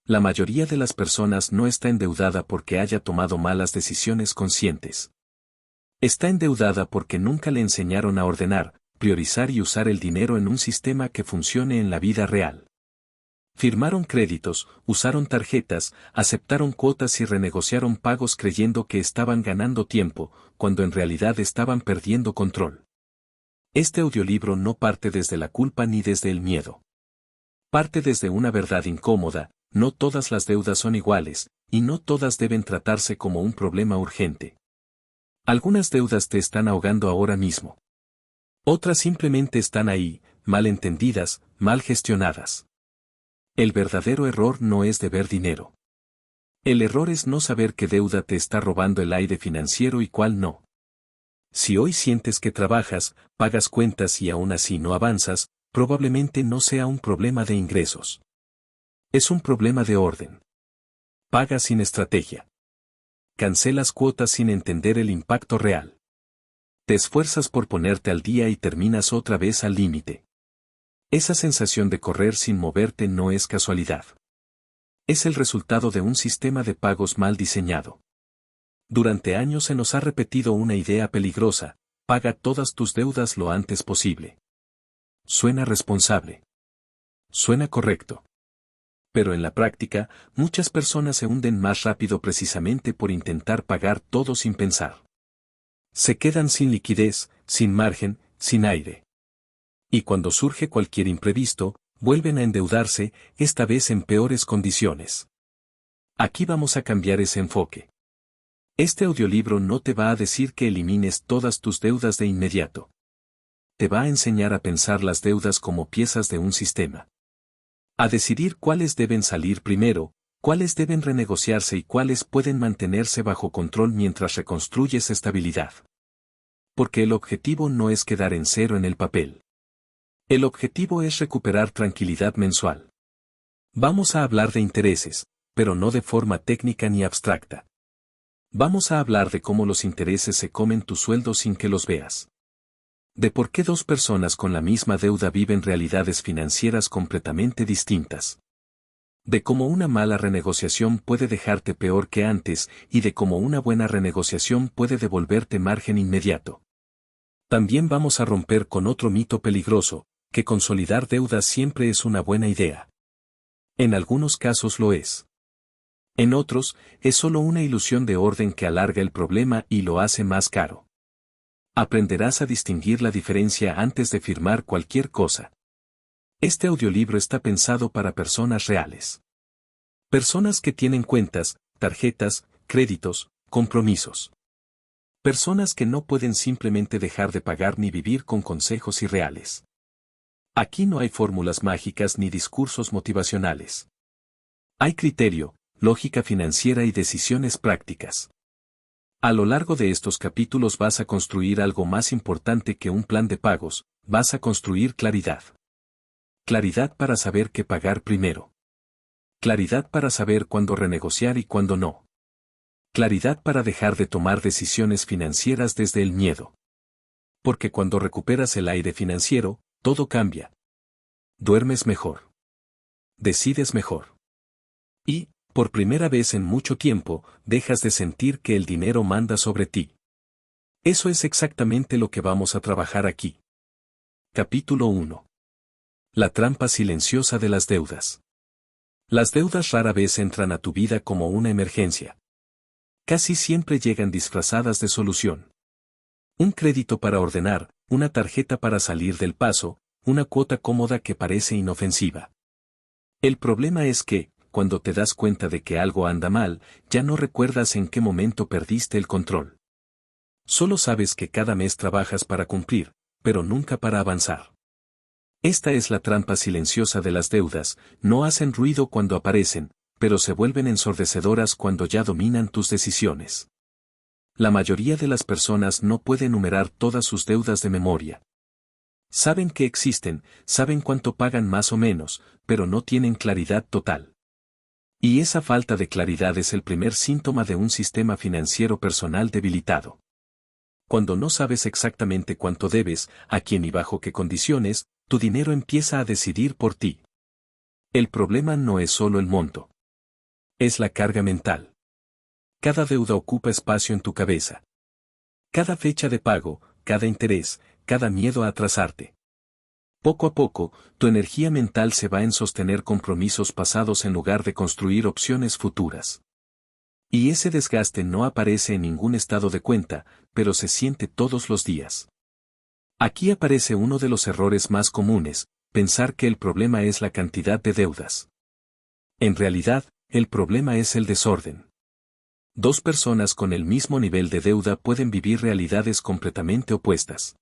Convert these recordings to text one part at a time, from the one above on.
La mayoría de las personas no está endeudada porque haya tomado malas decisiones conscientes. Está endeudada porque nunca le enseñaron a ordenar, priorizar y usar el dinero en un sistema que funcione en la vida real. Firmaron créditos, usaron tarjetas, aceptaron cuotas y renegociaron pagos creyendo que estaban ganando tiempo, cuando en realidad estaban perdiendo control. Este audiolibro no parte desde la culpa ni desde el miedo. Parte desde una verdad incómoda: no todas las deudas son iguales, y no todas deben tratarse como un problema urgente. Algunas deudas te están ahogando ahora mismo. Otras simplemente están ahí, mal entendidas, mal gestionadas. El verdadero error no es deber dinero. El error es no saber qué deuda te está robando el aire financiero y cuál no. Si hoy sientes que trabajas, pagas cuentas y aún así no avanzas, probablemente no sea un problema de ingresos. Es un problema de orden. Pagas sin estrategia. Cancelas cuotas sin entender el impacto real. Te esfuerzas por ponerte al día y terminas otra vez al límite. Esa sensación de correr sin moverte no es casualidad. Es el resultado de un sistema de pagos mal diseñado. Durante años se nos ha repetido una idea peligrosa: paga todas tus deudas lo antes posible. Suena responsable. Suena correcto. Pero en la práctica, muchas personas se hunden más rápido precisamente por intentar pagar todo sin pensar. Se quedan sin liquidez, sin margen, sin aire. Y cuando surge cualquier imprevisto, vuelven a endeudarse, esta vez en peores condiciones. Aquí vamos a cambiar ese enfoque. Este audiolibro no te va a decir que elimines todas tus deudas de inmediato. Te va a enseñar a pensar las deudas como piezas de un sistema. A decidir cuáles deben salir primero, cuáles deben renegociarse y cuáles pueden mantenerse bajo control mientras reconstruyes estabilidad. Porque el objetivo no es quedar en cero en el papel. El objetivo es recuperar tranquilidad mensual. Vamos a hablar de intereses, pero no de forma técnica ni abstracta. Vamos a hablar de cómo los intereses se comen tu sueldo sin que los veas. De por qué dos personas con la misma deuda viven realidades financieras completamente distintas. De cómo una mala renegociación puede dejarte peor que antes y de cómo una buena renegociación puede devolverte margen inmediato. También vamos a romper con otro mito peligroso: que consolidar deudas siempre es una buena idea. En algunos casos lo es. En otros, es solo una ilusión de orden que alarga el problema y lo hace más caro. Aprenderás a distinguir la diferencia antes de firmar cualquier cosa. Este audiolibro está pensado para personas reales. Personas que tienen cuentas, tarjetas, créditos, compromisos. Personas que no pueden simplemente dejar de pagar ni vivir con consejos irreales. Aquí no hay fórmulas mágicas ni discursos motivacionales. Hay criterio, lógica financiera y decisiones prácticas. A lo largo de estos capítulos vas a construir algo más importante que un plan de pagos: vas a construir claridad. Claridad para saber qué pagar primero. Claridad para saber cuándo renegociar y cuándo no. Claridad para dejar de tomar decisiones financieras desde el miedo. Porque cuando recuperas el aire financiero, todo cambia. Duermes mejor. Decides mejor. Y, por primera vez en mucho tiempo, dejas de sentir que el dinero manda sobre ti. Eso es exactamente lo que vamos a trabajar aquí. Capítulo 1. La trampa silenciosa de las deudas. Las deudas rara vez entran a tu vida como una emergencia. Casi siempre llegan disfrazadas de solución. Un crédito para ordenar, una tarjeta para salir del paso, una cuota cómoda que parece inofensiva. El problema es que, cuando te das cuenta de que algo anda mal, ya no recuerdas en qué momento perdiste el control. Solo sabes que cada mes trabajas para cumplir, pero nunca para avanzar. Esta es la trampa silenciosa de las deudas: no hacen ruido cuando aparecen, pero se vuelven ensordecedoras cuando ya dominan tus decisiones. La mayoría de las personas no puede enumerar todas sus deudas de memoria. Saben que existen, saben cuánto pagan más o menos, pero no tienen claridad total. Y esa falta de claridad es el primer síntoma de un sistema financiero personal debilitado. Cuando no sabes exactamente cuánto debes, a quién y bajo qué condiciones, tu dinero empieza a decidir por ti. El problema no es solo el monto. Es la carga mental. Cada deuda ocupa espacio en tu cabeza. Cada fecha de pago, cada interés, cada miedo a atrasarte. Poco a poco, tu energía mental se va en sostener compromisos pasados en lugar de construir opciones futuras. Y ese desgaste no aparece en ningún estado de cuenta, pero se siente todos los días. Aquí aparece uno de los errores más comunes, pensar que el problema es la cantidad de deudas. En realidad, el problema es el desorden. Dos personas con el mismo nivel de deuda pueden vivir realidades completamente opuestas.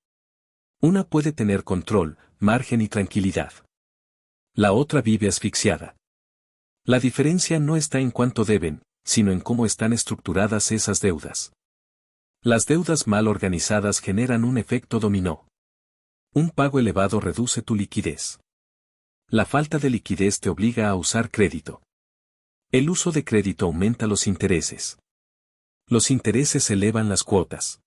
Una puede tener control, margen y tranquilidad. La otra vive asfixiada. La diferencia no está en cuánto deben, sino en cómo están estructuradas esas deudas. Las deudas mal organizadas generan un efecto dominó. Un pago elevado reduce tu liquidez. La falta de liquidez te obliga a usar crédito. El uso de crédito aumenta los intereses. Los intereses elevan las cuotas.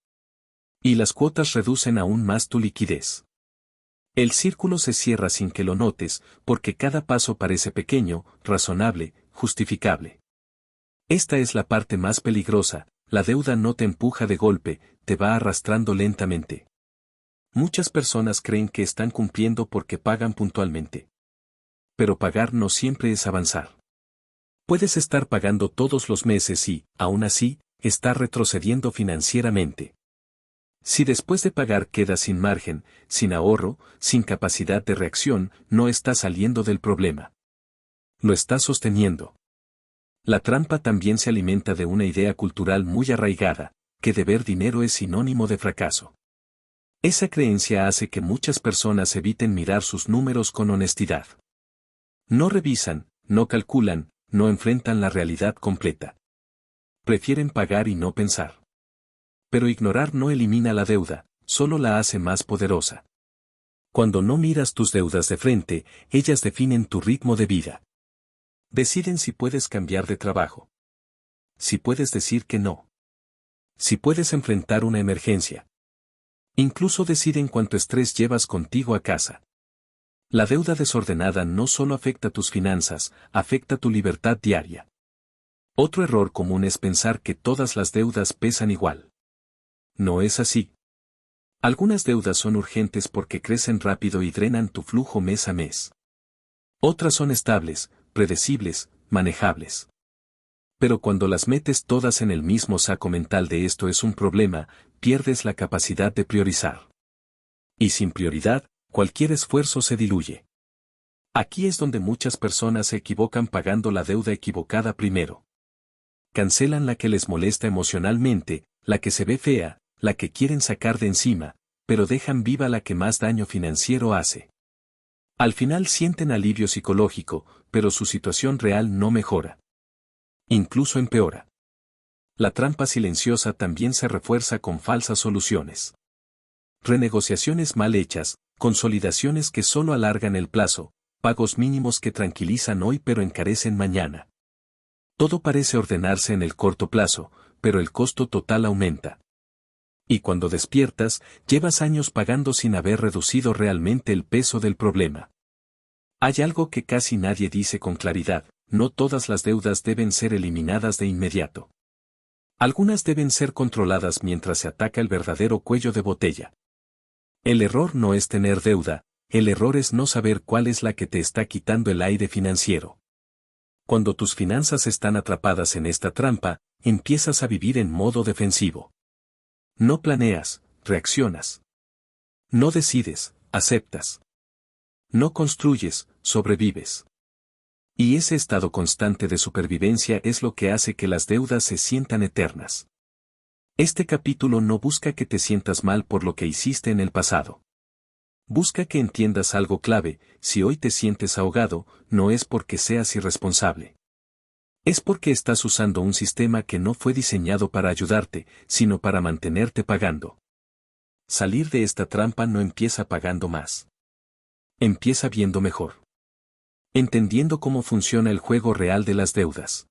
Y las cuotas reducen aún más tu liquidez. El círculo se cierra sin que lo notes, porque cada paso parece pequeño, razonable, justificable. Esta es la parte más peligrosa, la deuda no te empuja de golpe, te va arrastrando lentamente. Muchas personas creen que están cumpliendo porque pagan puntualmente. Pero pagar no siempre es avanzar. Puedes estar pagando todos los meses y, aún así, estar retrocediendo financieramente. Si después de pagar quedas sin margen, sin ahorro, sin capacidad de reacción, no estás saliendo del problema. Lo estás sosteniendo. La trampa también se alimenta de una idea cultural muy arraigada, que deber dinero es sinónimo de fracaso. Esa creencia hace que muchas personas eviten mirar sus números con honestidad. No revisan, no calculan, no enfrentan la realidad completa. Prefieren pagar y no pensar. Pero ignorar no elimina la deuda, solo la hace más poderosa. Cuando no miras tus deudas de frente, ellas definen tu ritmo de vida. Deciden si puedes cambiar de trabajo. Si puedes decir que no. Si puedes enfrentar una emergencia. Incluso deciden cuánto estrés llevas contigo a casa. La deuda desordenada no solo afecta tus finanzas, afecta tu libertad diaria. Otro error común es pensar que todas las deudas pesan igual. No es así. Algunas deudas son urgentes porque crecen rápido y drenan tu flujo mes a mes. Otras son estables, predecibles, manejables. Pero cuando las metes todas en el mismo saco mental de esto es un problema, pierdes la capacidad de priorizar. Y sin prioridad, cualquier esfuerzo se diluye. Aquí es donde muchas personas se equivocan pagando la deuda equivocada primero. Cancelan la que les molesta emocionalmente, la que se ve fea, la que quieren sacar de encima, pero dejan viva la que más daño financiero hace. Al final sienten alivio psicológico, pero su situación real no mejora. Incluso empeora. La trampa silenciosa también se refuerza con falsas soluciones. Renegociaciones mal hechas, consolidaciones que solo alargan el plazo, pagos mínimos que tranquilizan hoy pero encarecen mañana. Todo parece ordenarse en el corto plazo, pero el costo total aumenta. Y cuando despiertas, llevas años pagando sin haber reducido realmente el peso del problema. Hay algo que casi nadie dice con claridad, no todas las deudas deben ser eliminadas de inmediato. Algunas deben ser controladas mientras se ataca el verdadero cuello de botella. El error no es tener deuda, el error es no saber cuál es la que te está quitando el aire financiero. Cuando tus finanzas están atrapadas en esta trampa, empiezas a vivir en modo defensivo. No planeas, reaccionas. No decides, aceptas. No construyes, sobrevives. Y ese estado constante de supervivencia es lo que hace que las deudas se sientan eternas. Este capítulo no busca que te sientas mal por lo que hiciste en el pasado. Busca que entiendas algo clave, si hoy te sientes ahogado, no es porque seas irresponsable. Es porque estás usando un sistema que no fue diseñado para ayudarte, sino para mantenerte pagando. Salir de esta trampa no empieza pagando más. Empieza viendo mejor. Entendiendo cómo funciona el juego real de las deudas.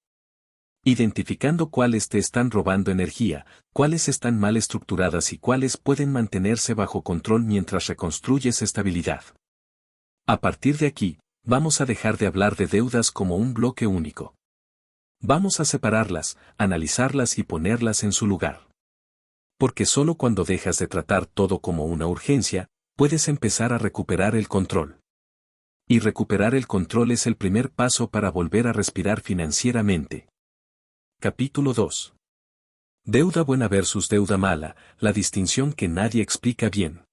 Identificando cuáles te están robando energía, cuáles están mal estructuradas y cuáles pueden mantenerse bajo control mientras reconstruyes estabilidad. A partir de aquí, vamos a dejar de hablar de deudas como un bloque único. Vamos a separarlas, analizarlas y ponerlas en su lugar. Porque solo cuando dejas de tratar todo como una urgencia, puedes empezar a recuperar el control. Y recuperar el control es el primer paso para volver a respirar financieramente. Capítulo 2. Deuda buena versus deuda mala, la distinción que nadie explica bien.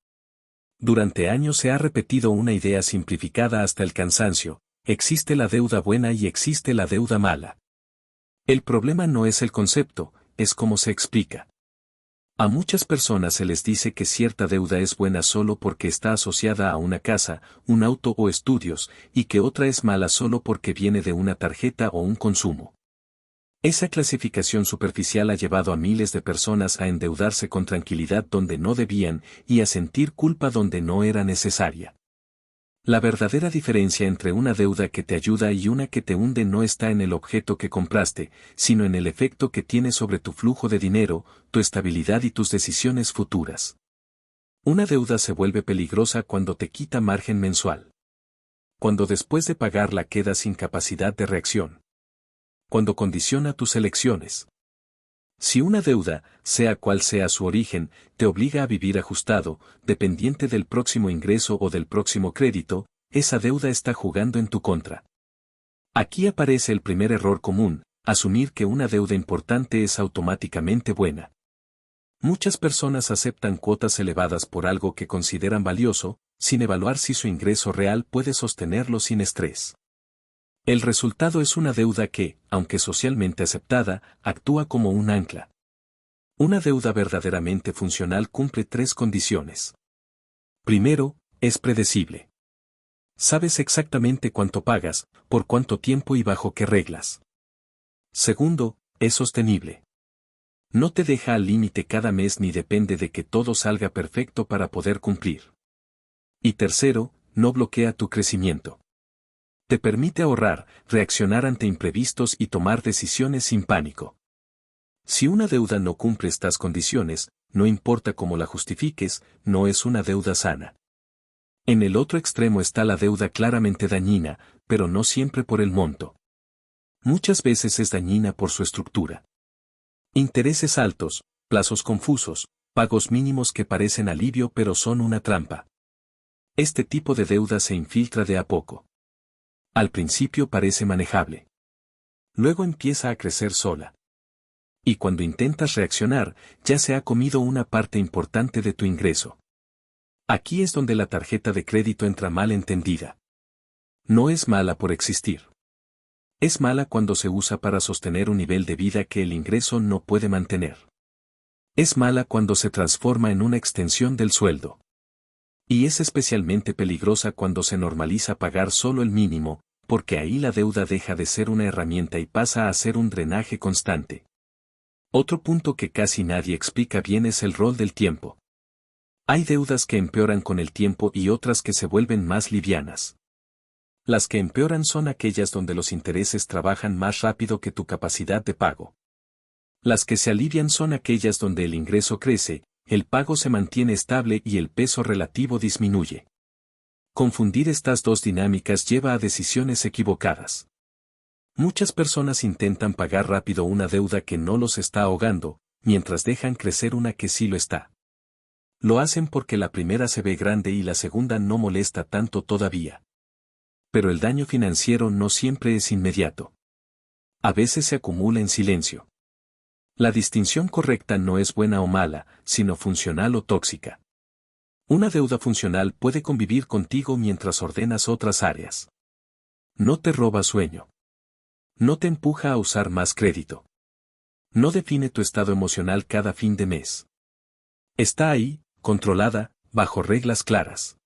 Durante años se ha repetido una idea simplificada hasta el cansancio: existe la deuda buena y existe la deuda mala. El problema no es el concepto, es cómo se explica. A muchas personas se les dice que cierta deuda es buena solo porque está asociada a una casa, un auto o estudios, y que otra es mala solo porque viene de una tarjeta o un consumo. Esa clasificación superficial ha llevado a miles de personas a endeudarse con tranquilidad donde no debían y a sentir culpa donde no era necesaria. La verdadera diferencia entre una deuda que te ayuda y una que te hunde no está en el objeto que compraste, sino en el efecto que tiene sobre tu flujo de dinero, tu estabilidad y tus decisiones futuras. Una deuda se vuelve peligrosa cuando te quita margen mensual. Cuando después de pagarla quedas sin capacidad de reacción. Cuando condiciona tus elecciones. Si una deuda, sea cual sea su origen, te obliga a vivir ajustado, dependiente del próximo ingreso o del próximo crédito, esa deuda está jugando en tu contra. Aquí aparece el primer error común: asumir que una deuda importante es automáticamente buena. Muchas personas aceptan cuotas elevadas por algo que consideran valioso, sin evaluar si su ingreso real puede sostenerlo sin estrés. El resultado es una deuda que, aunque socialmente aceptada, actúa como un ancla. Una deuda verdaderamente funcional cumple 3 condiciones. Primero, es predecible. Sabes exactamente cuánto pagas, por cuánto tiempo y bajo qué reglas. Segundo, es sostenible. No te deja al límite cada mes ni depende de que todo salga perfecto para poder cumplir. Y tercero, no bloquea tu crecimiento. Te permite ahorrar, reaccionar ante imprevistos y tomar decisiones sin pánico. Si una deuda no cumple estas condiciones, no importa cómo la justifiques, no es una deuda sana. En el otro extremo está la deuda claramente dañina, pero no siempre por el monto. Muchas veces es dañina por su estructura. Intereses altos, plazos confusos, pagos mínimos que parecen alivio pero son una trampa. Este tipo de deuda se infiltra de a poco. Al principio parece manejable. Luego empieza a crecer sola. Y cuando intentas reaccionar, ya se ha comido una parte importante de tu ingreso. Aquí es donde la tarjeta de crédito entra mal entendida. No es mala por existir. Es mala cuando se usa para sostener un nivel de vida que el ingreso no puede mantener. Es mala cuando se transforma en una extensión del sueldo. Y es especialmente peligrosa cuando se normaliza pagar solo el mínimo, porque ahí la deuda deja de ser una herramienta y pasa a ser un drenaje constante. Otro punto que casi nadie explica bien es el rol del tiempo. Hay deudas que empeoran con el tiempo y otras que se vuelven más livianas. Las que empeoran son aquellas donde los intereses trabajan más rápido que tu capacidad de pago. Las que se alivian son aquellas donde el ingreso crece, el pago se mantiene estable y el peso relativo disminuye. Confundir estas dos dinámicas lleva a decisiones equivocadas. Muchas personas intentan pagar rápido una deuda que no los está ahogando, mientras dejan crecer una que sí lo está. Lo hacen porque la primera se ve grande y la segunda no molesta tanto todavía. Pero el daño financiero no siempre es inmediato. A veces se acumula en silencio. La distinción correcta no es buena o mala, sino funcional o tóxica. Una deuda funcional puede convivir contigo mientras ordenas otras áreas. No te roba sueño. No te empuja a usar más crédito. No define tu estado emocional cada fin de mes. Está ahí, controlada, bajo reglas claras.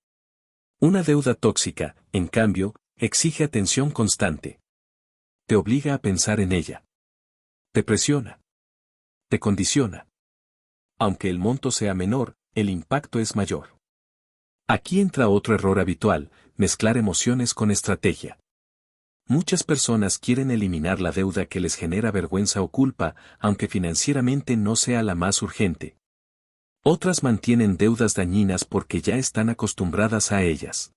Una deuda tóxica, en cambio, exige atención constante. Te obliga a pensar en ella. Te presiona. Te condiciona. Aunque el monto sea menor, el impacto es mayor. Aquí entra otro error habitual: mezclar emociones con estrategia. Muchas personas quieren eliminar la deuda que les genera vergüenza o culpa, aunque financieramente no sea la más urgente. Otras mantienen deudas dañinas porque ya están acostumbradas a ellas.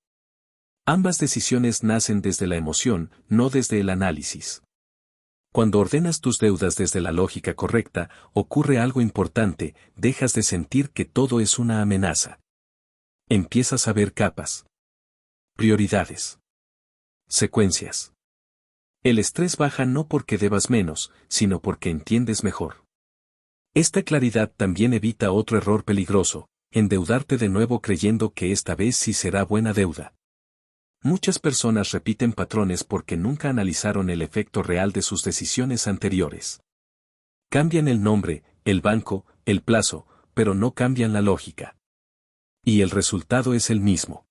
Ambas decisiones nacen desde la emoción, no desde el análisis. Cuando ordenas tus deudas desde la lógica correcta, ocurre algo importante, dejas de sentir que todo es una amenaza. Empiezas a ver capas. Prioridades. Secuencias. El estrés baja no porque debas menos, sino porque entiendes mejor. Esta claridad también evita otro error peligroso, endeudarte de nuevo creyendo que esta vez sí será buena deuda. Muchas personas repiten patrones porque nunca analizaron el efecto real de sus decisiones anteriores. Cambian el nombre, el banco, el plazo, pero no cambian la lógica. Y el resultado es el mismo.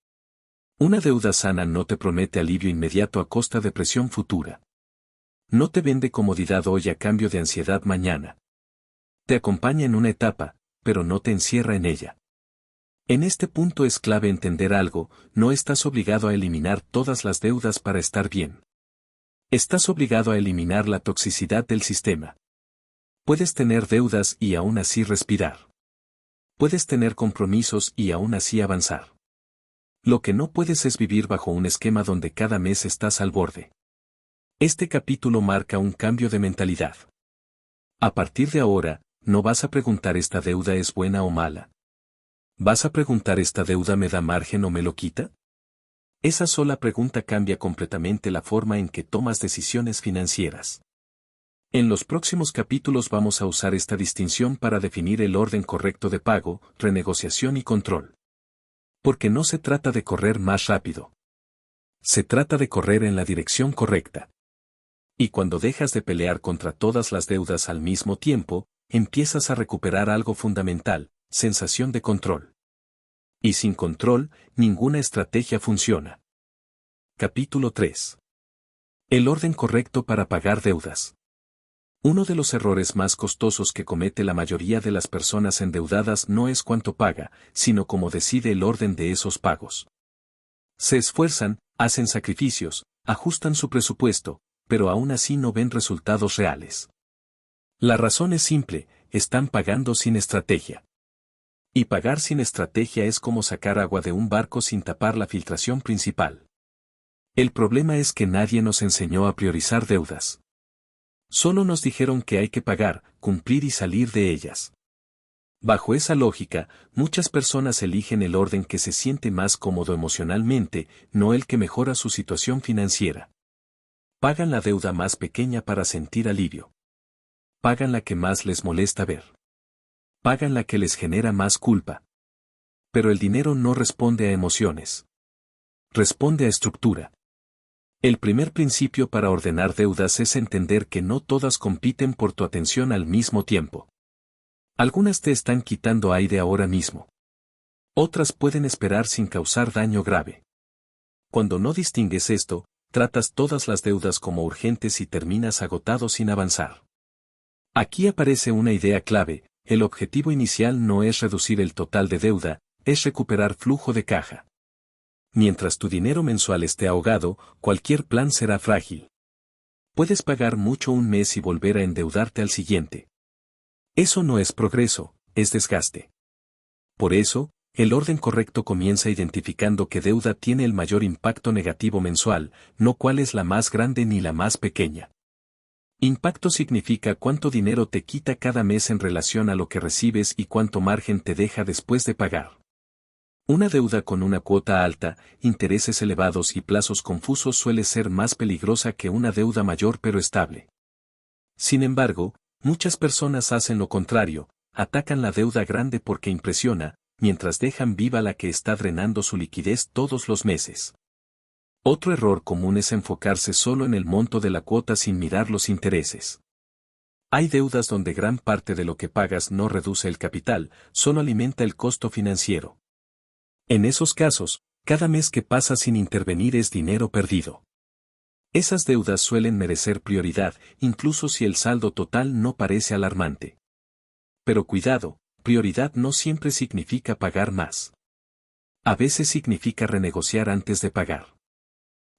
Una deuda sana no te promete alivio inmediato a costa de presión futura. No te vende comodidad hoy a cambio de ansiedad mañana. Te acompaña en una etapa, pero no te encierra en ella. En este punto es clave entender algo, no estás obligado a eliminar todas las deudas para estar bien. Estás obligado a eliminar la toxicidad del sistema. Puedes tener deudas y aún así respirar. Puedes tener compromisos y aún así avanzar. Lo que no puedes es vivir bajo un esquema donde cada mes estás al borde. Este capítulo marca un cambio de mentalidad. A partir de ahora, no vas a preguntar ¿esta deuda es buena o mala? ¿Vas a preguntar ¿esta deuda me da margen o me lo quita? Esa sola pregunta cambia completamente la forma en que tomas decisiones financieras. En los próximos capítulos vamos a usar esta distinción para definir el orden correcto de pago, renegociación y control. Porque no se trata de correr más rápido. Se trata de correr en la dirección correcta. Y cuando dejas de pelear contra todas las deudas al mismo tiempo, empiezas a recuperar algo fundamental, sensación de control. Y sin control, ninguna estrategia funciona. Capítulo 3. El orden correcto para pagar deudas. Uno de los errores más costosos que comete la mayoría de las personas endeudadas no es cuánto paga, sino cómo decide el orden de esos pagos. Se esfuerzan, hacen sacrificios, ajustan su presupuesto, pero aún así no ven resultados reales. La razón es simple, están pagando sin estrategia. Y pagar sin estrategia es como sacar agua de un barco sin tapar la filtración principal. El problema es que nadie nos enseñó a priorizar deudas. Solo nos dijeron que hay que pagar, cumplir y salir de ellas. Bajo esa lógica, muchas personas eligen el orden que se siente más cómodo emocionalmente, no el que mejora su situación financiera. Pagan la deuda más pequeña para sentir alivio. Pagan la que más les molesta ver. Pagan la que les genera más culpa. Pero el dinero no responde a emociones. Responde a estructura. El primer principio para ordenar deudas es entender que no todas compiten por tu atención al mismo tiempo. Algunas te están quitando aire ahora mismo. Otras pueden esperar sin causar daño grave. Cuando no distingues esto, tratas todas las deudas como urgentes y terminas agotado sin avanzar. Aquí aparece una idea clave, el objetivo inicial no es reducir el total de deuda, es recuperar flujo de caja. Mientras tu dinero mensual esté ahogado, cualquier plan será frágil. Puedes pagar mucho un mes y volver a endeudarte al siguiente. Eso no es progreso, es desgaste. Por eso, el orden correcto comienza identificando qué deuda tiene el mayor impacto negativo mensual, no cuál es la más grande ni la más pequeña. Impacto significa cuánto dinero te quita cada mes en relación a lo que recibes y cuánto margen te deja después de pagar. Una deuda con una cuota alta, intereses elevados y plazos confusos suele ser más peligrosa que una deuda mayor pero estable. Sin embargo, muchas personas hacen lo contrario, atacan la deuda grande porque impresiona, mientras dejan viva la que está drenando su liquidez todos los meses. Otro error común es enfocarse solo en el monto de la cuota sin mirar los intereses. Hay deudas donde gran parte de lo que pagas no reduce el capital, solo alimenta el costo financiero. En esos casos, cada mes que pasa sin intervenir es dinero perdido. Esas deudas suelen merecer prioridad, incluso si el saldo total no parece alarmante. Pero cuidado, prioridad no siempre significa pagar más. A veces significa renegociar antes de pagar.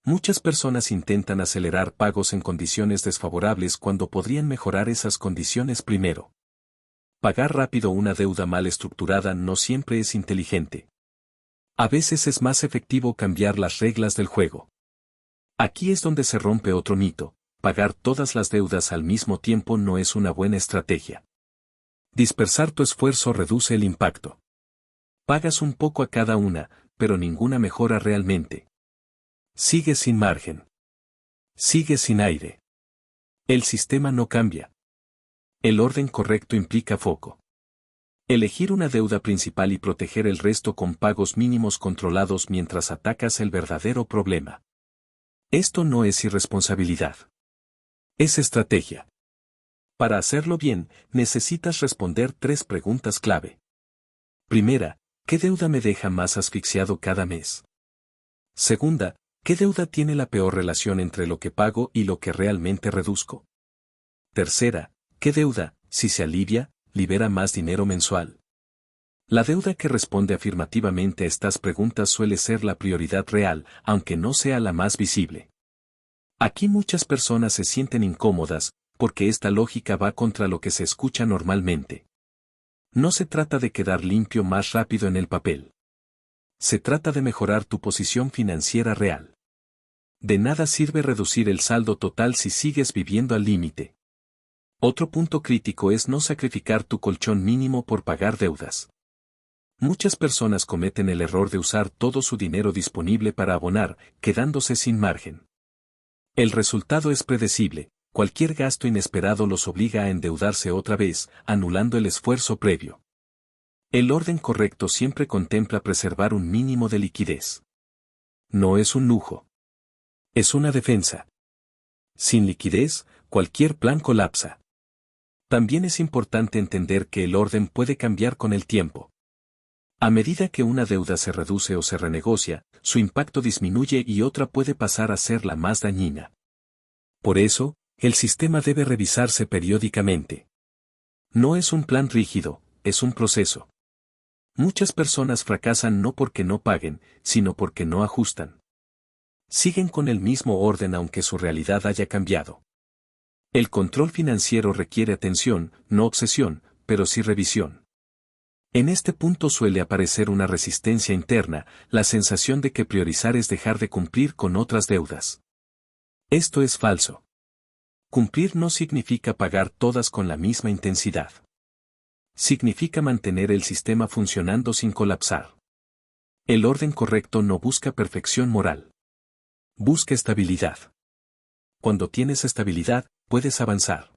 Muchas personas intentan acelerar pagos en condiciones desfavorables cuando podrían mejorar esas condiciones primero. Pagar rápido una deuda mal estructurada no siempre es inteligente. A veces es más efectivo cambiar las reglas del juego. Aquí es donde se rompe otro mito, pagar todas las deudas al mismo tiempo no es una buena estrategia. Dispersar tu esfuerzo reduce el impacto. Pagas un poco a cada una, pero ninguna mejora realmente. Sigues sin margen. Sigues sin aire. El sistema no cambia. El orden correcto implica foco. Elegir una deuda principal y proteger el resto con pagos mínimos controlados mientras atacas el verdadero problema. Esto no es irresponsabilidad. Es estrategia. Para hacerlo bien, necesitas responder 3 preguntas clave. Primera, ¿qué deuda me deja más asfixiado cada mes? Segunda, ¿qué deuda tiene la peor relación entre lo que pago y lo que realmente reduzco? Tercera, ¿qué deuda, si se alivia, libera más dinero mensual? La deuda que responde afirmativamente a estas preguntas suele ser la prioridad real, aunque no sea la más visible. Aquí muchas personas se sienten incómodas, porque esta lógica va contra lo que se escucha normalmente. No se trata de quedar limpio más rápido en el papel. Se trata de mejorar tu posición financiera real. De nada sirve reducir el saldo total si sigues viviendo al límite. Otro punto crítico es no sacrificar tu colchón mínimo por pagar deudas. Muchas personas cometen el error de usar todo su dinero disponible para abonar, quedándose sin margen. El resultado es predecible, cualquier gasto inesperado los obliga a endeudarse otra vez, anulando el esfuerzo previo. El orden correcto siempre contempla preservar un mínimo de liquidez. No es un lujo. Es una defensa. Sin liquidez, cualquier plan colapsa. También es importante entender que el orden puede cambiar con el tiempo. A medida que una deuda se reduce o se renegocia, su impacto disminuye y otra puede pasar a ser la más dañina. Por eso, el sistema debe revisarse periódicamente. No es un plan rígido, es un proceso. Muchas personas fracasan no porque no paguen, sino porque no ajustan. Siguen con el mismo orden aunque su realidad haya cambiado. El control financiero requiere atención, no obsesión, pero sí revisión. En este punto suele aparecer una resistencia interna, la sensación de que priorizar es dejar de cumplir con otras deudas. Esto es falso. Cumplir no significa pagar todas con la misma intensidad. Significa mantener el sistema funcionando sin colapsar. El orden correcto no busca perfección moral. Busca estabilidad. Cuando tienes estabilidad, puedes avanzar.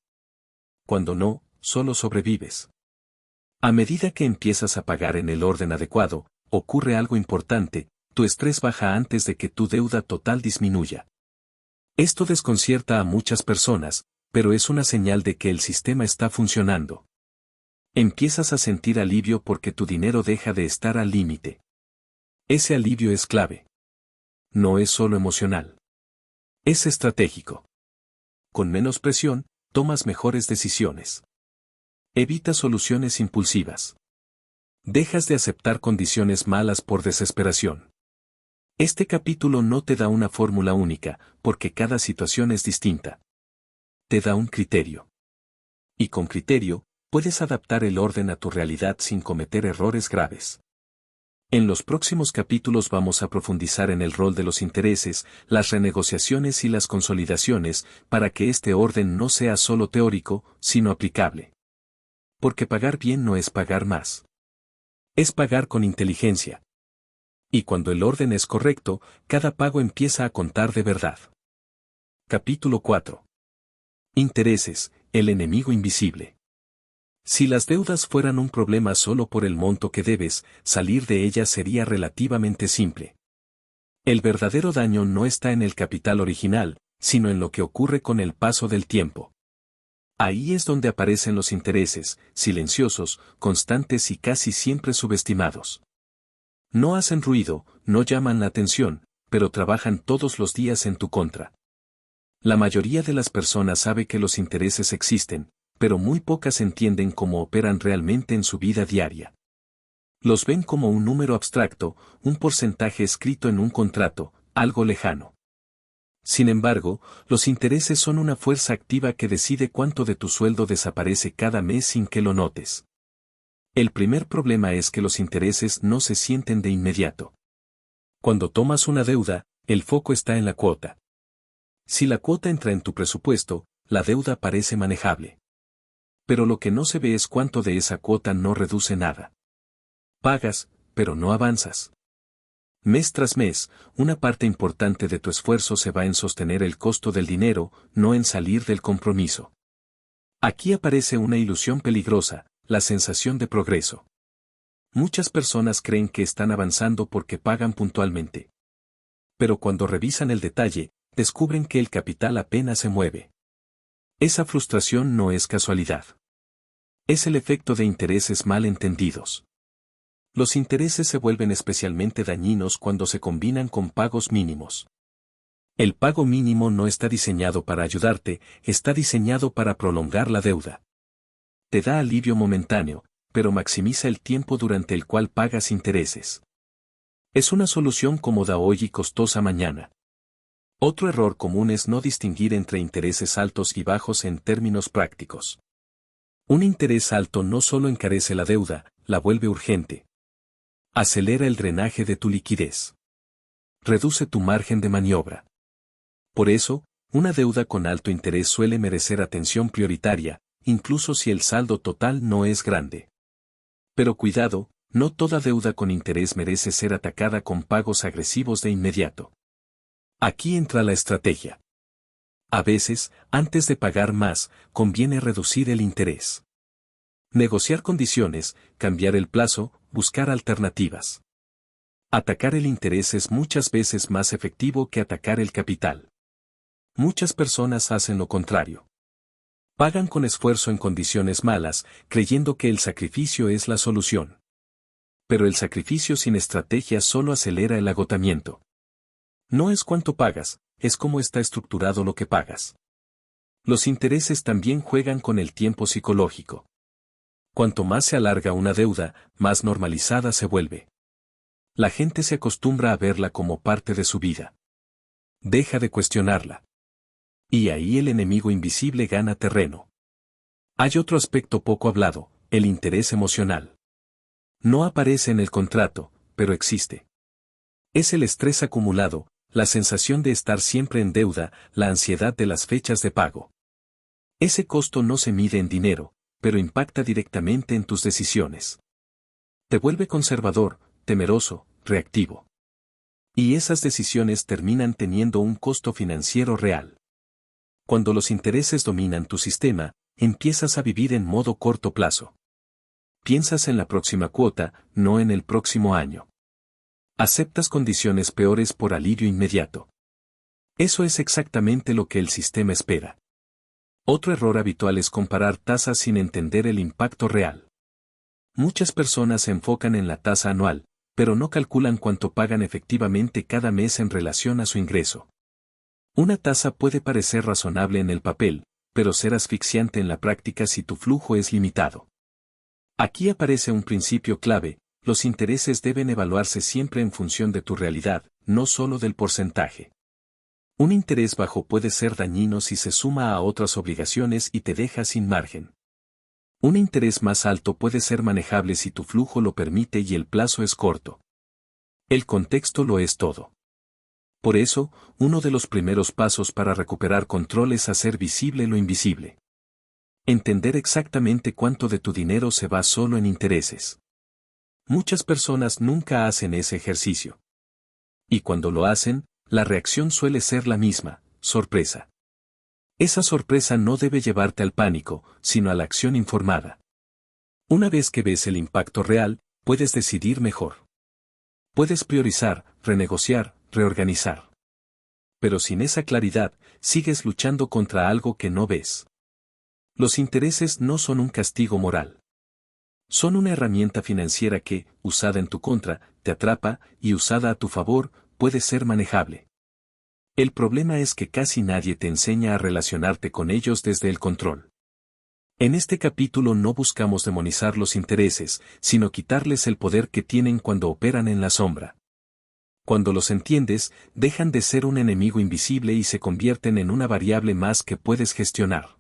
Cuando no, solo sobrevives. A medida que empiezas a pagar en el orden adecuado, ocurre algo importante, tu estrés baja antes de que tu deuda total disminuya. Esto desconcierta a muchas personas, pero es una señal de que el sistema está funcionando. Empiezas a sentir alivio porque tu dinero deja de estar al límite. Ese alivio es clave. No es solo emocional. Es estratégico. Con menos presión, tomas mejores decisiones. Evita soluciones impulsivas. Dejas de aceptar condiciones malas por desesperación. Este capítulo no te da una fórmula única, porque cada situación es distinta. Te da un criterio. Y con criterio, puedes adaptar el orden a tu realidad sin cometer errores graves. En los próximos capítulos vamos a profundizar en el rol de los intereses, las renegociaciones y las consolidaciones, para que este orden no sea solo teórico, sino aplicable. Porque pagar bien no es pagar más. Es pagar con inteligencia. Y cuando el orden es correcto, cada pago empieza a contar de verdad. Capítulo 4. Intereses, el enemigo invisible. Si las deudas fueran un problema solo por el monto que debes, salir de ellas sería relativamente simple. El verdadero daño no está en el capital original, sino en lo que ocurre con el paso del tiempo. Ahí es donde aparecen los intereses, silenciosos, constantes y casi siempre subestimados. No hacen ruido, no llaman la atención, pero trabajan todos los días en tu contra. La mayoría de las personas sabe que los intereses existen, pero muy pocas entienden cómo operan realmente en su vida diaria. Los ven como un número abstracto, un porcentaje escrito en un contrato, algo lejano. Sin embargo, los intereses son una fuerza activa que decide cuánto de tu sueldo desaparece cada mes sin que lo notes. El primer problema es que los intereses no se sienten de inmediato. Cuando tomas una deuda, el foco está en la cuota. Si la cuota entra en tu presupuesto, la deuda parece manejable. Pero lo que no se ve es cuánto de esa cuota no reduce nada. Pagas, pero no avanzas. Mes tras mes, una parte importante de tu esfuerzo se va en sostener el costo del dinero, no en salir del compromiso. Aquí aparece una ilusión peligrosa, la sensación de progreso. Muchas personas creen que están avanzando porque pagan puntualmente. Pero cuando revisan el detalle, descubren que el capital apenas se mueve. Esa frustración no es casualidad. Es el efecto de intereses mal entendidos. Los intereses se vuelven especialmente dañinos cuando se combinan con pagos mínimos. El pago mínimo no está diseñado para ayudarte, está diseñado para prolongar la deuda. Te da alivio momentáneo, pero maximiza el tiempo durante el cual pagas intereses. Es una solución cómoda hoy y costosa mañana. Otro error común es no distinguir entre intereses altos y bajos en términos prácticos. Un interés alto no solo encarece la deuda, la vuelve urgente. Acelera el drenaje de tu liquidez. Reduce tu margen de maniobra. Por eso, una deuda con alto interés suele merecer atención prioritaria, incluso si el saldo total no es grande. Pero cuidado, no toda deuda con interés merece ser atacada con pagos agresivos de inmediato. Aquí entra la estrategia. A veces, antes de pagar más, conviene reducir el interés. Negociar condiciones, cambiar el plazo, buscar alternativas. Atacar el interés es muchas veces más efectivo que atacar el capital. Muchas personas hacen lo contrario. Pagan con esfuerzo en condiciones malas, creyendo que el sacrificio es la solución. Pero el sacrificio sin estrategia solo acelera el agotamiento. No es cuánto pagas, es cómo está estructurado lo que pagas. Los intereses también juegan con el tiempo psicológico. Cuanto más se alarga una deuda, más normalizada se vuelve. La gente se acostumbra a verla como parte de su vida. Deja de cuestionarla. Y ahí el enemigo invisible gana terreno. Hay otro aspecto poco hablado, el interés emocional. No aparece en el contrato, pero existe. Es el estrés acumulado, la sensación de estar siempre en deuda, la ansiedad de las fechas de pago. Ese costo no se mide en dinero, pero impacta directamente en tus decisiones. Te vuelve conservador, temeroso, reactivo. Y esas decisiones terminan teniendo un costo financiero real. Cuando los intereses dominan tu sistema, empiezas a vivir en modo corto plazo. Piensas en la próxima cuota, no en el próximo año. Aceptas condiciones peores por alivio inmediato. Eso es exactamente lo que el sistema espera. Otro error habitual es comparar tasas sin entender el impacto real. Muchas personas se enfocan en la tasa anual, pero no calculan cuánto pagan efectivamente cada mes en relación a su ingreso. Una tasa puede parecer razonable en el papel, pero ser asfixiante en la práctica si tu flujo es limitado. Aquí aparece un principio clave: los intereses deben evaluarse siempre en función de tu realidad, no solo del porcentaje. Un interés bajo puede ser dañino si se suma a otras obligaciones y te deja sin margen. Un interés más alto puede ser manejable si tu flujo lo permite y el plazo es corto. El contexto lo es todo. Por eso, uno de los primeros pasos para recuperar control es hacer visible lo invisible. Entender exactamente cuánto de tu dinero se va solo en intereses. Muchas personas nunca hacen ese ejercicio. Y cuando lo hacen, la reacción suele ser la misma: sorpresa. Esa sorpresa no debe llevarte al pánico, sino a la acción informada. Una vez que ves el impacto real, puedes decidir mejor. Puedes priorizar, renegociar, reorganizar. Pero sin esa claridad, sigues luchando contra algo que no ves. Los intereses no son un castigo moral. Son una herramienta financiera que, usada en tu contra, te atrapa, y usada a tu favor, puede ser manejable. El problema es que casi nadie te enseña a relacionarte con ellos desde el control. En este capítulo no buscamos demonizar los intereses, sino quitarles el poder que tienen cuando operan en la sombra. Cuando los entiendes, dejan de ser un enemigo invisible y se convierten en una variable más que puedes gestionar.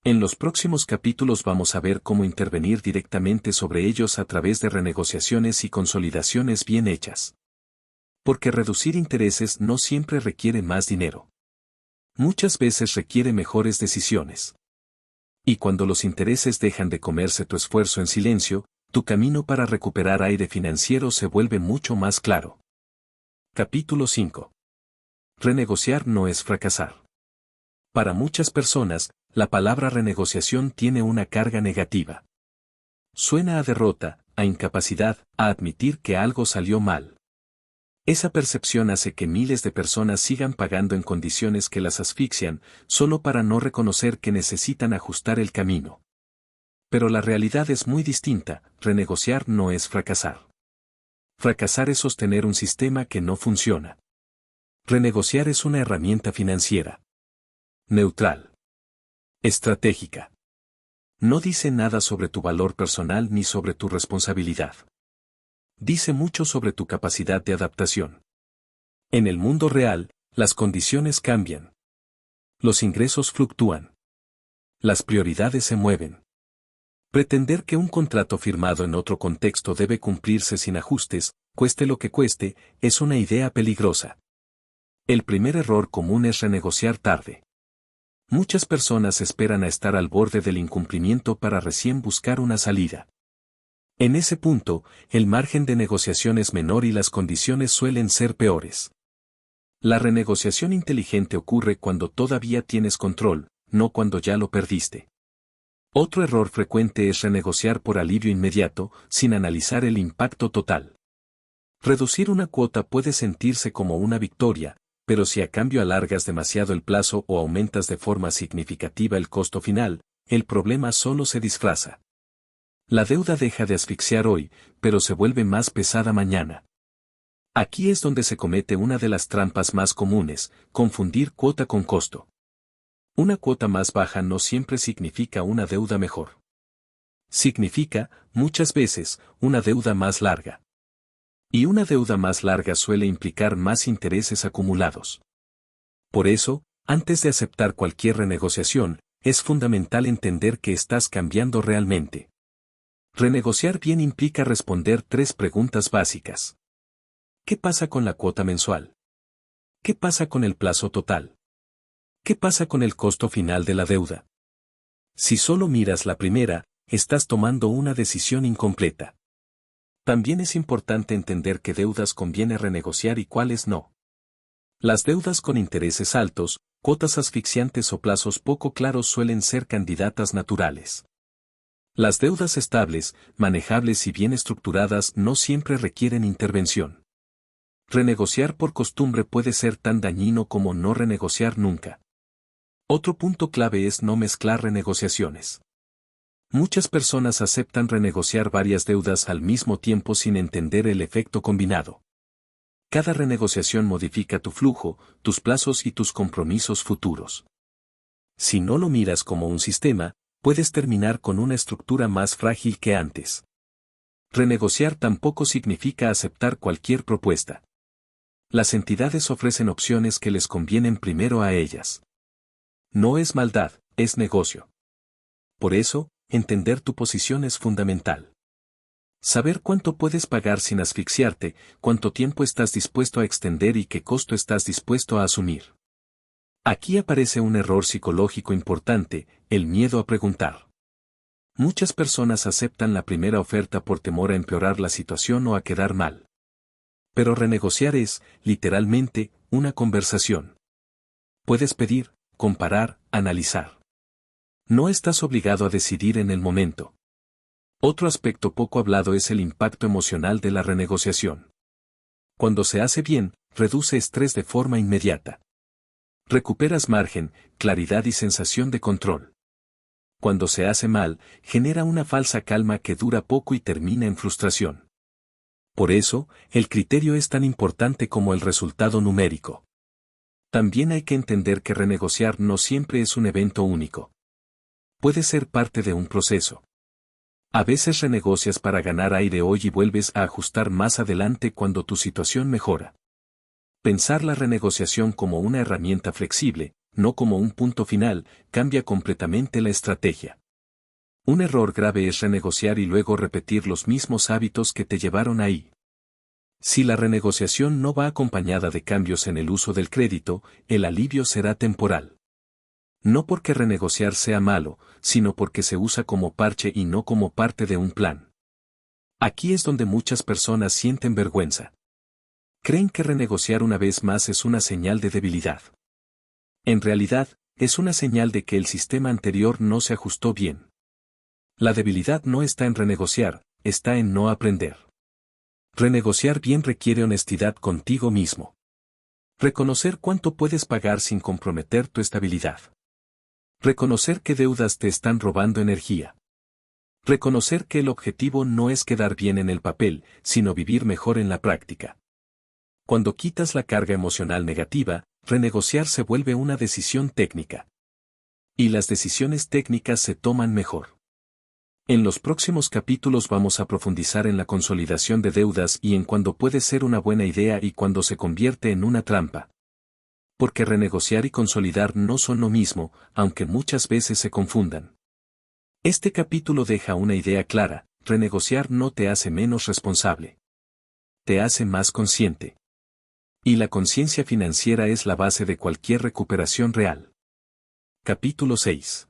En los próximos capítulos vamos a ver cómo intervenir directamente sobre ellos a través de renegociaciones y consolidaciones bien hechas. Porque reducir intereses no siempre requiere más dinero. Muchas veces requiere mejores decisiones. Y cuando los intereses dejan de comerse tu esfuerzo en silencio, tu camino para recuperar aire financiero se vuelve mucho más claro. Capítulo 5. Renegociar no es fracasar. Para muchas personas, la palabra renegociación tiene una carga negativa. Suena a derrota, a incapacidad, a admitir que algo salió mal. Esa percepción hace que miles de personas sigan pagando en condiciones que las asfixian, solo para no reconocer que necesitan ajustar el camino. Pero la realidad es muy distinta, renegociar no es fracasar. Fracasar es sostener un sistema que no funciona. Renegociar es una herramienta financiera. Neutral. Estratégica. No dice nada sobre tu valor personal ni sobre tu responsabilidad. Dice mucho sobre tu capacidad de adaptación. En el mundo real, las condiciones cambian. Los ingresos fluctúan. Las prioridades se mueven. Pretender que un contrato firmado en otro contexto debe cumplirse sin ajustes, cueste lo que cueste, es una idea peligrosa. El primer error común es renegociar tarde. Muchas personas esperan a estar al borde del incumplimiento para recién buscar una salida. En ese punto, el margen de negociación es menor y las condiciones suelen ser peores. La renegociación inteligente ocurre cuando todavía tienes control, no cuando ya lo perdiste. Otro error frecuente es renegociar por alivio inmediato, sin analizar el impacto total. Reducir una cuota puede sentirse como una victoria, pero si a cambio alargas demasiado el plazo o aumentas de forma significativa el costo final, el problema solo se disfraza. La deuda deja de asfixiar hoy, pero se vuelve más pesada mañana. Aquí es donde se comete una de las trampas más comunes, confundir cuota con costo. Una cuota más baja no siempre significa una deuda mejor. Significa, muchas veces, una deuda más larga. Y una deuda más larga suele implicar más intereses acumulados. Por eso, antes de aceptar cualquier renegociación, es fundamental entender que estás cambiando realmente. Renegociar bien implica responder 3 preguntas básicas. ¿Qué pasa con la cuota mensual? ¿Qué pasa con el plazo total? ¿Qué pasa con el costo final de la deuda? Si solo miras la primera, estás tomando una decisión incompleta. También es importante entender qué deudas conviene renegociar y cuáles no. Las deudas con intereses altos, cuotas asfixiantes o plazos poco claros suelen ser candidatas naturales. Las deudas estables, manejables y bien estructuradas no siempre requieren intervención. Renegociar por costumbre puede ser tan dañino como no renegociar nunca. Otro punto clave es no mezclar renegociaciones. Muchas personas aceptan renegociar varias deudas al mismo tiempo sin entender el efecto combinado. Cada renegociación modifica tu flujo, tus plazos y tus compromisos futuros. Si no lo miras como un sistema, puedes terminar con una estructura más frágil que antes. Renegociar tampoco significa aceptar cualquier propuesta. Las entidades ofrecen opciones que les convienen primero a ellas. No es maldad, es negocio. Por eso, entender tu posición es fundamental. Saber cuánto puedes pagar sin asfixiarte, cuánto tiempo estás dispuesto a extender y qué costo estás dispuesto a asumir. Aquí aparece un error psicológico importante, el miedo a preguntar. Muchas personas aceptan la primera oferta por temor a empeorar la situación o a quedar mal. Pero renegociar es, literalmente, una conversación. Puedes pedir, comparar, analizar. No estás obligado a decidir en el momento. Otro aspecto poco hablado es el impacto emocional de la renegociación. Cuando se hace bien, reduce estrés de forma inmediata. Recuperas margen, claridad y sensación de control. Cuando se hace mal, genera una falsa calma que dura poco y termina en frustración. Por eso, el criterio es tan importante como el resultado numérico. También hay que entender que renegociar no siempre es un evento único. Puede ser parte de un proceso. A veces renegocias para ganar aire hoy y vuelves a ajustar más adelante cuando tu situación mejora. Pensar la renegociación como una herramienta flexible, no como un punto final, cambia completamente la estrategia. Un error grave es renegociar y luego repetir los mismos hábitos que te llevaron ahí. Si la renegociación no va acompañada de cambios en el uso del crédito, el alivio será temporal. No porque renegociar sea malo, sino porque se usa como parche y no como parte de un plan. Aquí es donde muchas personas sienten vergüenza. Creen que renegociar una vez más es una señal de debilidad. En realidad, es una señal de que el sistema anterior no se ajustó bien. La debilidad no está en renegociar, está en no aprender. Renegociar bien requiere honestidad contigo mismo. Reconocer cuánto puedes pagar sin comprometer tu estabilidad. Reconocer que deudas te están robando energía. Reconocer que el objetivo no es quedar bien en el papel, sino vivir mejor en la práctica. Cuando quitas la carga emocional negativa, renegociar se vuelve una decisión técnica. Y las decisiones técnicas se toman mejor. En los próximos capítulos vamos a profundizar en la consolidación de deudas y en cuándo puede ser una buena idea y cuándo se convierte en una trampa. Porque renegociar y consolidar no son lo mismo, aunque muchas veces se confundan. Este capítulo deja una idea clara: renegociar no te hace menos responsable. Te hace más consciente. Y la conciencia financiera es la base de cualquier recuperación real. Capítulo 6.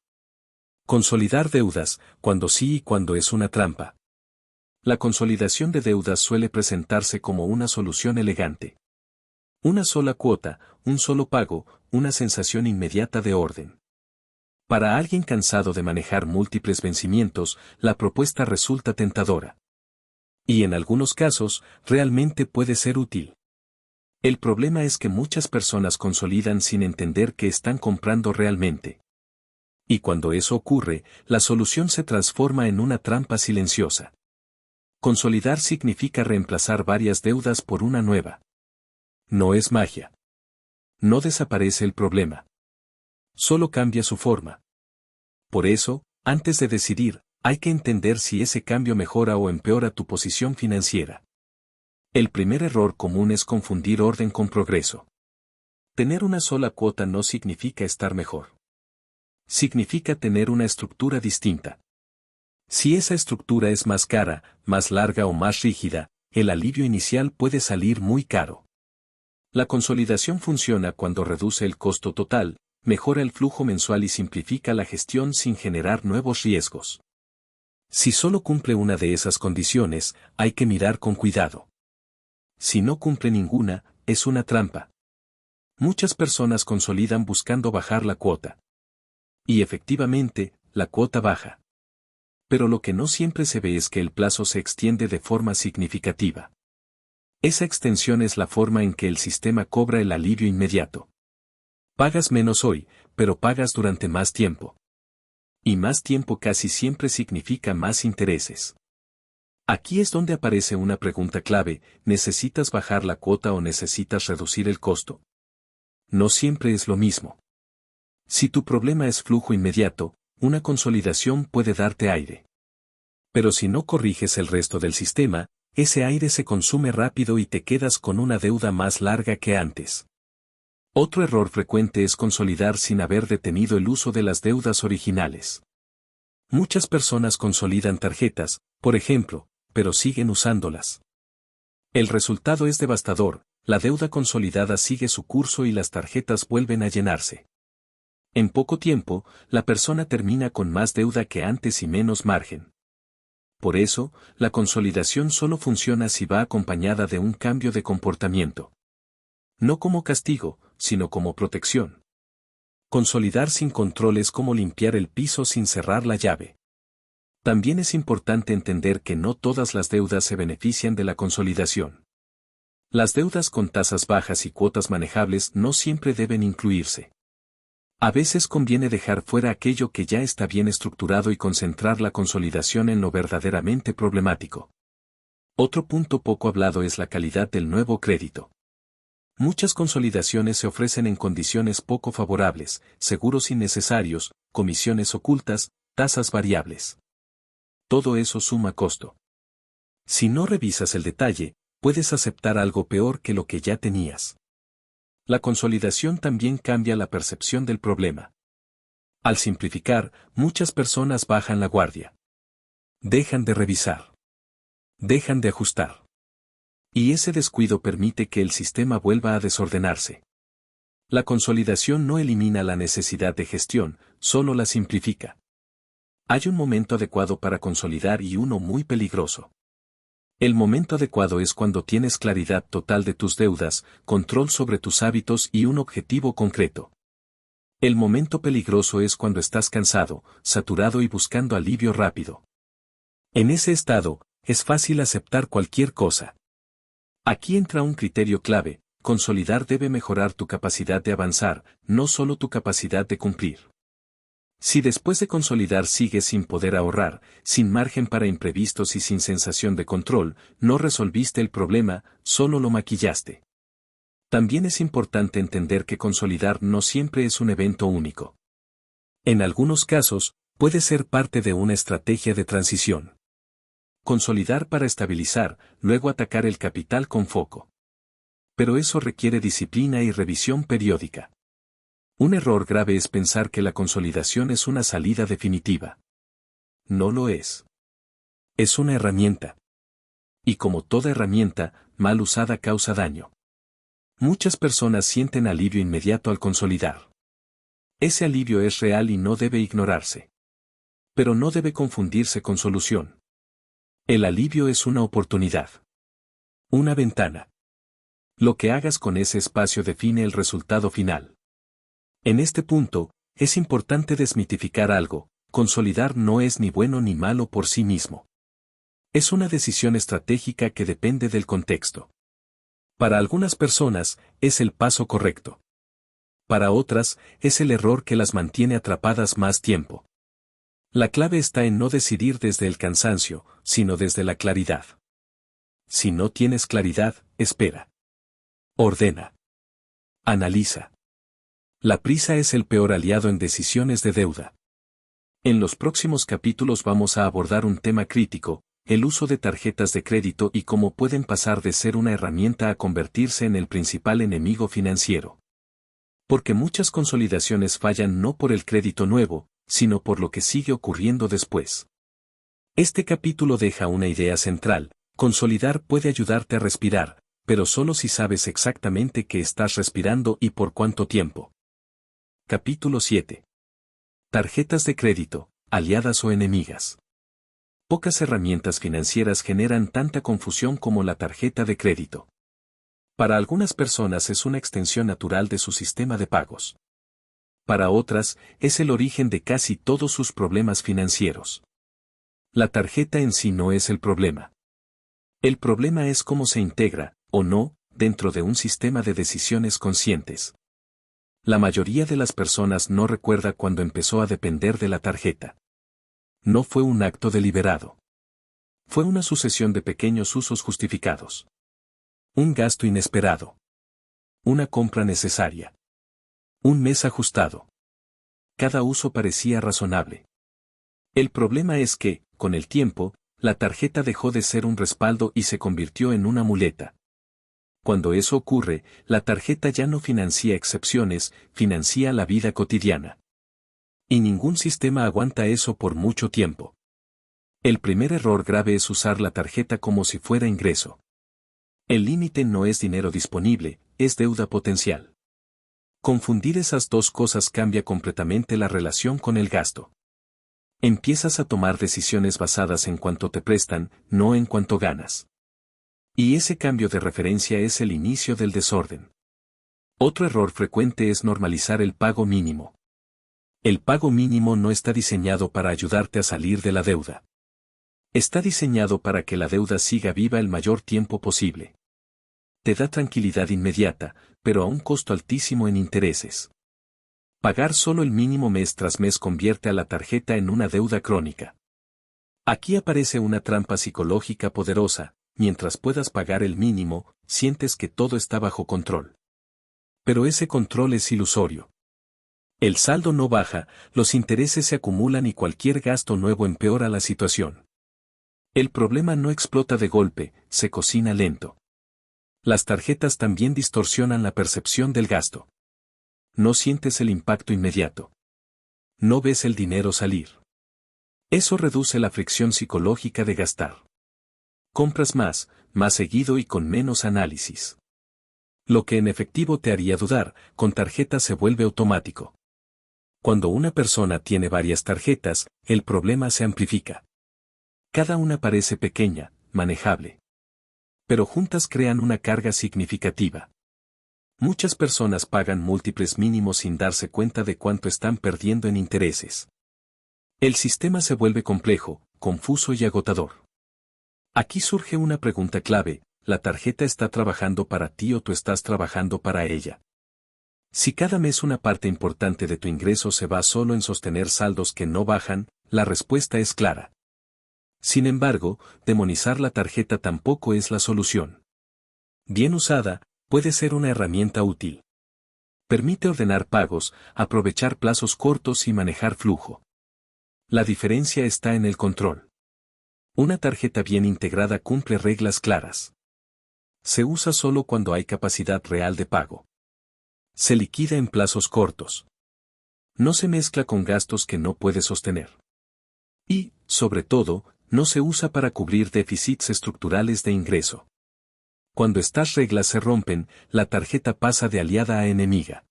Consolidar deudas, cuando sí y cuando es una trampa. La consolidación de deudas suele presentarse como una solución elegante. Una sola cuota, un solo pago, una sensación inmediata de orden. Para alguien cansado de manejar múltiples vencimientos, la propuesta resulta tentadora. Y en algunos casos, realmente puede ser útil. El problema es que muchas personas consolidan sin entender que están comprando realmente. Y cuando eso ocurre, la solución se transforma en una trampa silenciosa. Consolidar significa reemplazar varias deudas por una nueva. No es magia. No desaparece el problema. Solo cambia su forma. Por eso, antes de decidir, hay que entender si ese cambio mejora o empeora tu posición financiera. El primer error común es confundir orden con progreso. Tener una sola cuota no significa estar mejor. Significa tener una estructura distinta. Si esa estructura es más cara, más larga o más rígida, el alivio inicial puede salir muy caro. La consolidación funciona cuando reduce el costo total, mejora el flujo mensual y simplifica la gestión sin generar nuevos riesgos. Si solo cumple una de esas condiciones, hay que mirar con cuidado. Si no cumple ninguna, es una trampa. Muchas personas consolidan buscando bajar la cuota. Y efectivamente, la cuota baja. Pero lo que no siempre se ve es que el plazo se extiende de forma significativa. Esa extensión es la forma en que el sistema cobra el alivio inmediato. Pagas menos hoy, pero pagas durante más tiempo. Y más tiempo casi siempre significa más intereses. Aquí es donde aparece una pregunta clave: ¿necesitas bajar la cuota o necesitas reducir el costo? No siempre es lo mismo. Si tu problema es flujo inmediato, una consolidación puede darte aire. Pero si no corriges el resto del sistema, ese aire se consume rápido y te quedas con una deuda más larga que antes. Otro error frecuente es consolidar sin haber detenido el uso de las deudas originales. Muchas personas consolidan tarjetas, por ejemplo, pero siguen usándolas. El resultado es devastador: la deuda consolidada sigue su curso y las tarjetas vuelven a llenarse. En poco tiempo, la persona termina con más deuda que antes y menos margen. Por eso, la consolidación solo funciona si va acompañada de un cambio de comportamiento. No como castigo, sino como protección. Consolidar sin control es como limpiar el piso sin cerrar la llave. También es importante entender que no todas las deudas se benefician de la consolidación. Las deudas con tasas bajas y cuotas manejables no siempre deben incluirse. A veces conviene dejar fuera aquello que ya está bien estructurado y concentrar la consolidación en lo verdaderamente problemático. Otro punto poco hablado es la calidad del nuevo crédito. Muchas consolidaciones se ofrecen en condiciones poco favorables: seguros innecesarios, comisiones ocultas, tasas variables. Todo eso suma costo. Si no revisas el detalle, puedes aceptar algo peor que lo que ya tenías. La consolidación también cambia la percepción del problema. Al simplificar, muchas personas bajan la guardia. Dejan de revisar. Dejan de ajustar. Y ese descuido permite que el sistema vuelva a desordenarse. La consolidación no elimina la necesidad de gestión, solo la simplifica. Hay un momento adecuado para consolidar y uno muy peligroso. El momento adecuado es cuando tienes claridad total de tus deudas, control sobre tus hábitos y un objetivo concreto. El momento peligroso es cuando estás cansado, saturado y buscando alivio rápido. En ese estado, es fácil aceptar cualquier cosa. Aquí entra un criterio clave: consolidar debe mejorar tu capacidad de avanzar, no solo tu capacidad de cumplir. Si después de consolidar sigues sin poder ahorrar, sin margen para imprevistos y sin sensación de control, no resolviste el problema, solo lo maquillaste. También es importante entender que consolidar no siempre es un evento único. En algunos casos, puede ser parte de una estrategia de transición. Consolidar para estabilizar, luego atacar el capital con foco. Pero eso requiere disciplina y revisión periódica. Un error grave es pensar que la consolidación es una salida definitiva. No lo es. Es una herramienta. Y como toda herramienta, mal usada causa daño. Muchas personas sienten alivio inmediato al consolidar. Ese alivio es real y no debe ignorarse. Pero no debe confundirse con solución. El alivio es una oportunidad. Una ventana. Lo que hagas con ese espacio define el resultado final. En este punto, es importante desmitificar algo: consolidar no es ni bueno ni malo por sí mismo. Es una decisión estratégica que depende del contexto. Para algunas personas, es el paso correcto. Para otras, es el error que las mantiene atrapadas más tiempo. La clave está en no decidir desde el cansancio, sino desde la claridad. Si no tienes claridad, espera. Ordena. Analiza. La prisa es el peor aliado en decisiones de deuda. En los próximos capítulos vamos a abordar un tema crítico: el uso de tarjetas de crédito y cómo pueden pasar de ser una herramienta a convertirse en el principal enemigo financiero. Porque muchas consolidaciones fallan no por el crédito nuevo, sino por lo que sigue ocurriendo después. Este capítulo deja una idea central: consolidar puede ayudarte a respirar, pero solo si sabes exactamente qué estás respirando y por cuánto tiempo. Capítulo 7. Tarjetas de crédito, aliadas o enemigas. Pocas herramientas financieras generan tanta confusión como la tarjeta de crédito. Para algunas personas es una extensión natural de su sistema de pagos. Para otras, es el origen de casi todos sus problemas financieros. La tarjeta en sí no es el problema. El problema es cómo se integra, o no, dentro de un sistema de decisiones conscientes. La mayoría de las personas no recuerda cuándo empezó a depender de la tarjeta. No fue un acto deliberado. Fue una sucesión de pequeños usos justificados. Un gasto inesperado. Una compra necesaria. Un mes ajustado. Cada uso parecía razonable. El problema es que, con el tiempo, la tarjeta dejó de ser un respaldo y se convirtió en una muleta. Cuando eso ocurre, la tarjeta ya no financia excepciones, financia la vida cotidiana. Y ningún sistema aguanta eso por mucho tiempo. El primer error grave es usar la tarjeta como si fuera ingreso. El límite no es dinero disponible, es deuda potencial. Confundir esas dos cosas cambia completamente la relación con el gasto. Empiezas a tomar decisiones basadas en cuánto te prestan, no en cuánto ganas. Y ese cambio de referencia es el inicio del desorden. Otro error frecuente es normalizar el pago mínimo. El pago mínimo no está diseñado para ayudarte a salir de la deuda. Está diseñado para que la deuda siga viva el mayor tiempo posible. Te da tranquilidad inmediata, pero a un costo altísimo en intereses. Pagar solo el mínimo mes tras mes convierte a la tarjeta en una deuda crónica. Aquí aparece una trampa psicológica poderosa: mientras puedas pagar el mínimo, sientes que todo está bajo control. Pero ese control es ilusorio. El saldo no baja, los intereses se acumulan y cualquier gasto nuevo empeora la situación. El problema no explota de golpe, se cocina lento. Las tarjetas también distorsionan la percepción del gasto. No sientes el impacto inmediato. No ves el dinero salir. Eso reduce la fricción psicológica de gastar. Compras más seguido y con menos análisis. Lo que en efectivo te haría dudar, con tarjeta se vuelve automático. Cuando una persona tiene varias tarjetas, el problema se amplifica. Cada una parece pequeña, manejable. Pero juntas crean una carga significativa. Muchas personas pagan múltiples mínimos sin darse cuenta de cuánto están perdiendo en intereses. El sistema se vuelve complejo, confuso y agotador. Aquí surge una pregunta clave: ¿la tarjeta está trabajando para ti o tú estás trabajando para ella? Si cada mes una parte importante de tu ingreso se va solo en sostener saldos que no bajan, la respuesta es clara. Sin embargo, demonizar la tarjeta tampoco es la solución. Bien usada, puede ser una herramienta útil. Permite ordenar pagos, aprovechar plazos cortos y manejar flujo. La diferencia está en el control. Una tarjeta bien integrada cumple reglas claras. Se usa solo cuando hay capacidad real de pago. Se liquida en plazos cortos. No se mezcla con gastos que no puede sostener. Y, sobre todo, no se usa para cubrir déficits estructurales de ingreso. Cuando estas reglas se rompen, la tarjeta pasa de aliada a enemiga.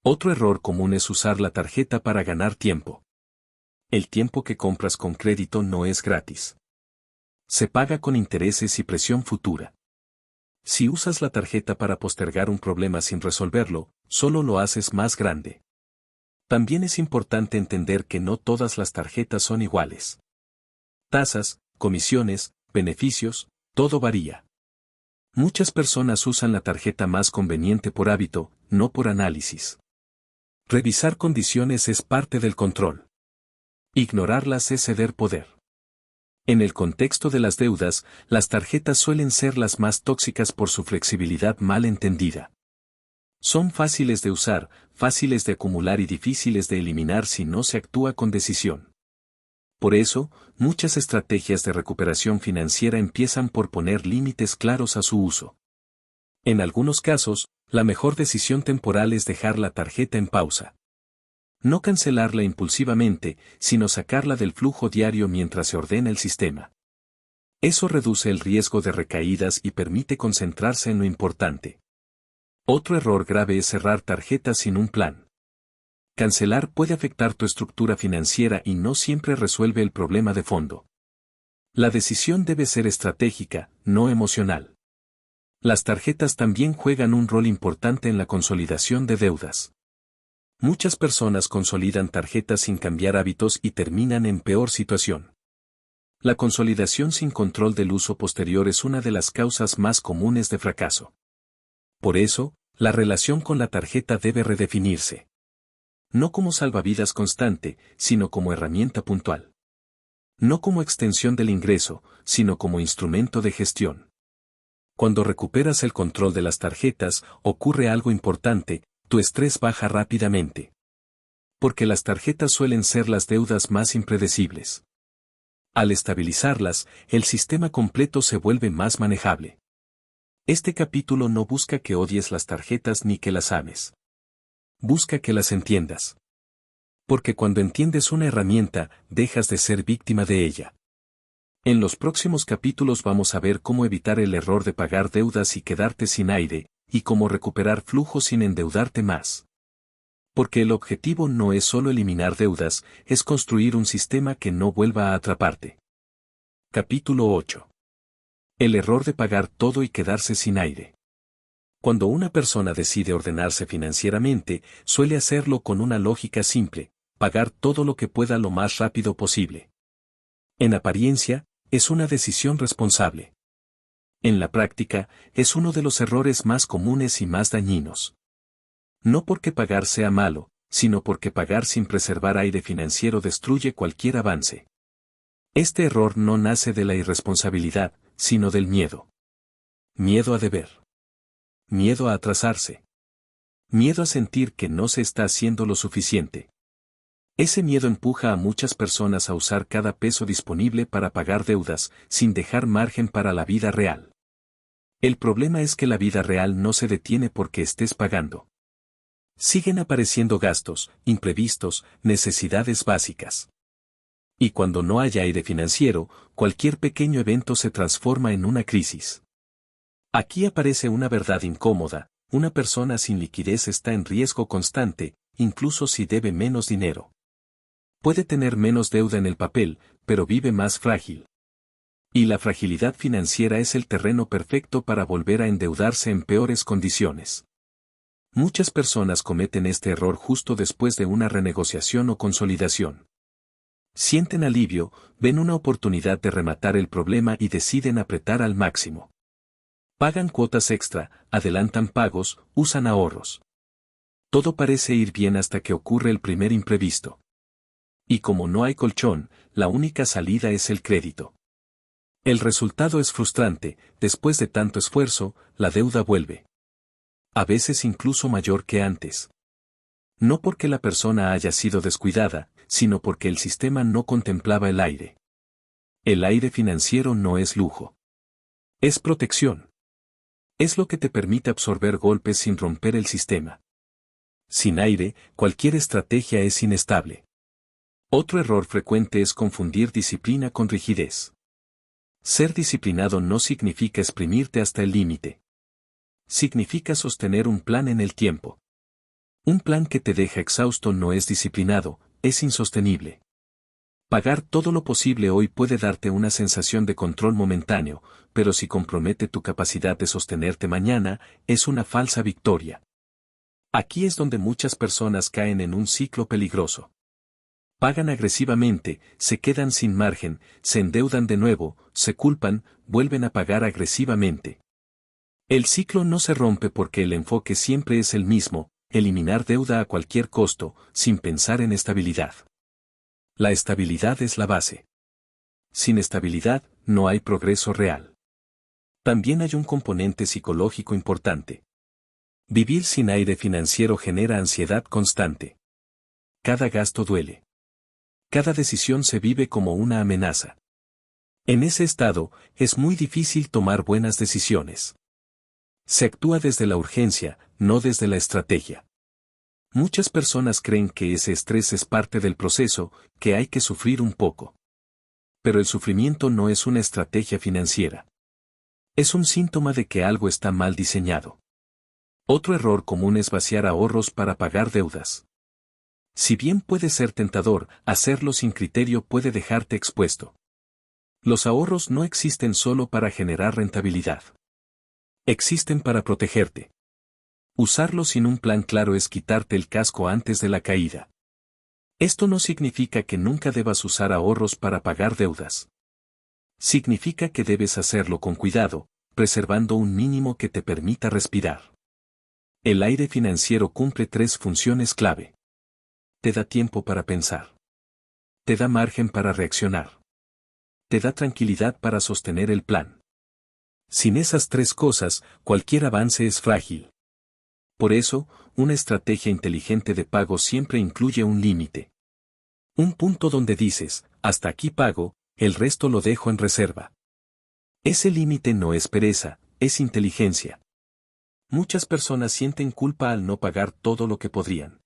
Otro error común es usar la tarjeta para ganar tiempo. El tiempo que compras con crédito no es gratis. Se paga con intereses y presión futura. Si usas la tarjeta para postergar un problema sin resolverlo, solo lo haces más grande. También es importante entender que no todas las tarjetas son iguales. Tasas, comisiones, beneficios, todo varía. Muchas personas usan la tarjeta más conveniente por hábito, no por análisis. Revisar condiciones es parte del control. Ignorarlas es ceder poder. En el contexto de las deudas, las tarjetas suelen ser las más tóxicas por su flexibilidad mal entendida. Son fáciles de usar, fáciles de acumular y difíciles de eliminar si no se actúa con decisión. Por eso, muchas estrategias de recuperación financiera empiezan por poner límites claros a su uso. En algunos casos, la mejor decisión temporal es dejar la tarjeta en pausa. No cancelarla impulsivamente, sino sacarla del flujo diario mientras se ordena el sistema. Eso reduce el riesgo de recaídas y permite concentrarse en lo importante. Otro error grave es cerrar tarjetas sin un plan. Cancelar puede afectar tu estructura financiera y no siempre resuelve el problema de fondo. La decisión debe ser estratégica, no emocional. Las tarjetas también juegan un rol importante en la consolidación de deudas. Muchas personas consolidan tarjetas sin cambiar hábitos y terminan en peor situación. La consolidación sin control del uso posterior es una de las causas más comunes de fracaso. Por eso, la relación con la tarjeta debe redefinirse. No como salvavidas constante, sino como herramienta puntual. No como extensión del ingreso, sino como instrumento de gestión. Cuando recuperas el control de las tarjetas, ocurre algo importante: tu estrés baja rápidamente. Porque las tarjetas suelen ser las deudas más impredecibles. Al estabilizarlas, el sistema completo se vuelve más manejable. Este capítulo no busca que odies las tarjetas ni que las ames. Busca que las entiendas. Porque cuando entiendes una herramienta, dejas de ser víctima de ella. En los próximos capítulos vamos a ver cómo evitar el error de pagar deudas y quedarte sin aire, y cómo recuperar flujo sin endeudarte más. Porque el objetivo no es solo eliminar deudas, es construir un sistema que no vuelva a atraparte. Capítulo 8. El error de pagar todo y quedarse sin aire. Cuando una persona decide ordenarse financieramente, suele hacerlo con una lógica simple: pagar todo lo que pueda lo más rápido posible. En apariencia, es una decisión responsable. En la práctica, es uno de los errores más comunes y más dañinos. No porque pagar sea malo, sino porque pagar sin preservar aire financiero destruye cualquier avance. Este error no nace de la irresponsabilidad, sino del miedo. Miedo a deber. Miedo a atrasarse. Miedo a sentir que no se está haciendo lo suficiente. Ese miedo empuja a muchas personas a usar cada peso disponible para pagar deudas, sin dejar margen para la vida real. El problema es que la vida real no se detiene porque estés pagando. Siguen apareciendo gastos, imprevistos, necesidades básicas. Y cuando no hay aire financiero, cualquier pequeño evento se transforma en una crisis. Aquí aparece una verdad incómoda: una persona sin liquidez está en riesgo constante, incluso si debe menos dinero. Puede tener menos deuda en el papel, pero vive más frágil. Y la fragilidad financiera es el terreno perfecto para volver a endeudarse en peores condiciones. Muchas personas cometen este error justo después de una renegociación o consolidación. Sienten alivio, ven una oportunidad de rematar el problema y deciden apretar al máximo. Pagan cuotas extra, adelantan pagos, usan ahorros. Todo parece ir bien hasta que ocurre el primer imprevisto. Y como no hay colchón, la única salida es el crédito. El resultado es frustrante: después de tanto esfuerzo, la deuda vuelve. A veces incluso mayor que antes. No porque la persona haya sido descuidada, sino porque el sistema no contemplaba el aire. El aire financiero no es lujo. Es protección. Es lo que te permite absorber golpes sin romper el sistema. Sin aire, cualquier estrategia es inestable. Otro error frecuente es confundir disciplina con rigidez. Ser disciplinado no significa exprimirte hasta el límite. Significa sostener un plan en el tiempo. Un plan que te deja exhausto no es disciplinado, es insostenible. Pagar todo lo posible hoy puede darte una sensación de control momentáneo, pero si compromete tu capacidad de sostenerte mañana, es una falsa victoria. Aquí es donde muchas personas caen en un ciclo peligroso. Pagan agresivamente, se quedan sin margen, se endeudan de nuevo, se culpan, vuelven a pagar agresivamente. El ciclo no se rompe porque el enfoque siempre es el mismo: eliminar deuda a cualquier costo, sin pensar en estabilidad. La estabilidad es la base. Sin estabilidad, no hay progreso real. También hay un componente psicológico importante. Vivir sin aire financiero genera ansiedad constante. Cada gasto duele. Cada decisión se vive como una amenaza. En ese estado, es muy difícil tomar buenas decisiones. Se actúa desde la urgencia, no desde la estrategia. Muchas personas creen que ese estrés es parte del proceso, que hay que sufrir un poco. Pero el sufrimiento no es una estrategia financiera. Es un síntoma de que algo está mal diseñado. Otro error común es vaciar ahorros para pagar deudas. Si bien puede ser tentador, hacerlo sin criterio puede dejarte expuesto. Los ahorros no existen solo para generar rentabilidad. Existen para protegerte. Usarlos sin un plan claro es quitarte el casco antes de la caída. Esto no significa que nunca debas usar ahorros para pagar deudas. Significa que debes hacerlo con cuidado, preservando un mínimo que te permita respirar. El aire financiero cumple 3 funciones clave. Te da tiempo para pensar. Te da margen para reaccionar. Te da tranquilidad para sostener el plan. Sin esas 3 cosas, cualquier avance es frágil. Por eso, una estrategia inteligente de pago siempre incluye un límite. Un punto donde dices: hasta aquí pago, el resto lo dejo en reserva. Ese límite no es pereza, es inteligencia. Muchas personas sienten culpa al no pagar todo lo que podrían.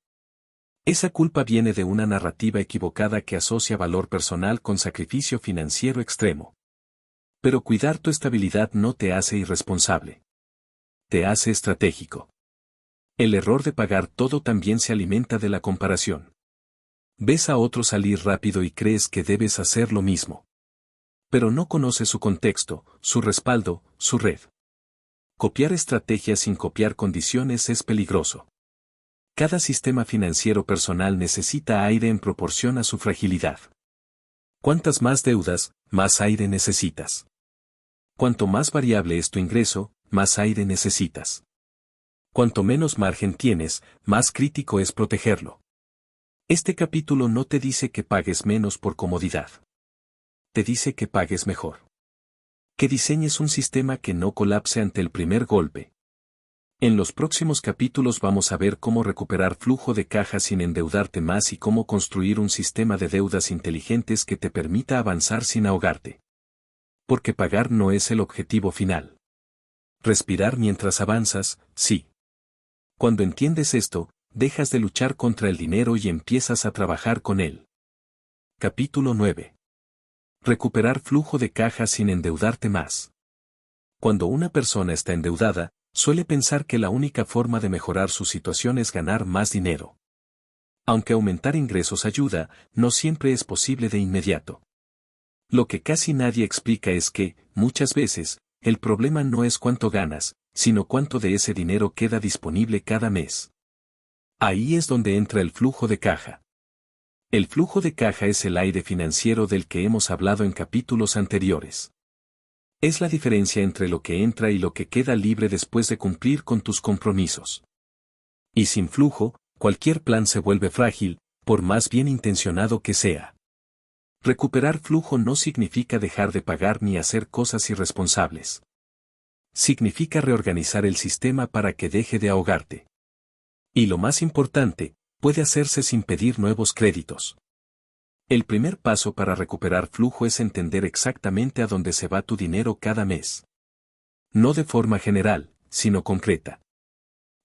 Esa culpa viene de una narrativa equivocada que asocia valor personal con sacrificio financiero extremo. Pero cuidar tu estabilidad no te hace irresponsable. Te hace estratégico. El error de pagar todo también se alimenta de la comparación. Ves a otro salir rápido y crees que debes hacer lo mismo. Pero no conoces su contexto, su respaldo, su red. Copiar estrategias sin copiar condiciones es peligroso. Cada sistema financiero personal necesita aire en proporción a su fragilidad. Cuantas más deudas, más aire necesitas. Cuanto más variable es tu ingreso, más aire necesitas. Cuanto menos margen tienes, más crítico es protegerlo. Este capítulo no te dice que pagues menos por comodidad. Te dice que pagues mejor. Que diseñes un sistema que no colapse ante el primer golpe. En los próximos capítulos vamos a ver cómo recuperar flujo de caja sin endeudarte más y cómo construir un sistema de deudas inteligentes que te permita avanzar sin ahogarte. Porque pagar no es el objetivo final. Respirar mientras avanzas, sí. Cuando entiendes esto, dejas de luchar contra el dinero y empiezas a trabajar con él. Capítulo 9. Recuperar flujo de caja sin endeudarte más. Cuando una persona está endeudada, suele pensar que la única forma de mejorar su situación es ganar más dinero. Aunque aumentar ingresos ayuda, no siempre es posible de inmediato. Lo que casi nadie explica es que, muchas veces, el problema no es cuánto ganas, sino cuánto de ese dinero queda disponible cada mes. Ahí es donde entra el flujo de caja. El flujo de caja es el aire financiero del que hemos hablado en capítulos anteriores. Es la diferencia entre lo que entra y lo que queda libre después de cumplir con tus compromisos. Y sin flujo, cualquier plan se vuelve frágil, por más bien intencionado que sea. Recuperar flujo no significa dejar de pagar ni hacer cosas irresponsables. Significa reorganizar el sistema para que deje de ahogarte. Y lo más importante, puede hacerse sin pedir nuevos créditos. El primer paso para recuperar flujo es entender exactamente a dónde se va tu dinero cada mes. No de forma general, sino concreta.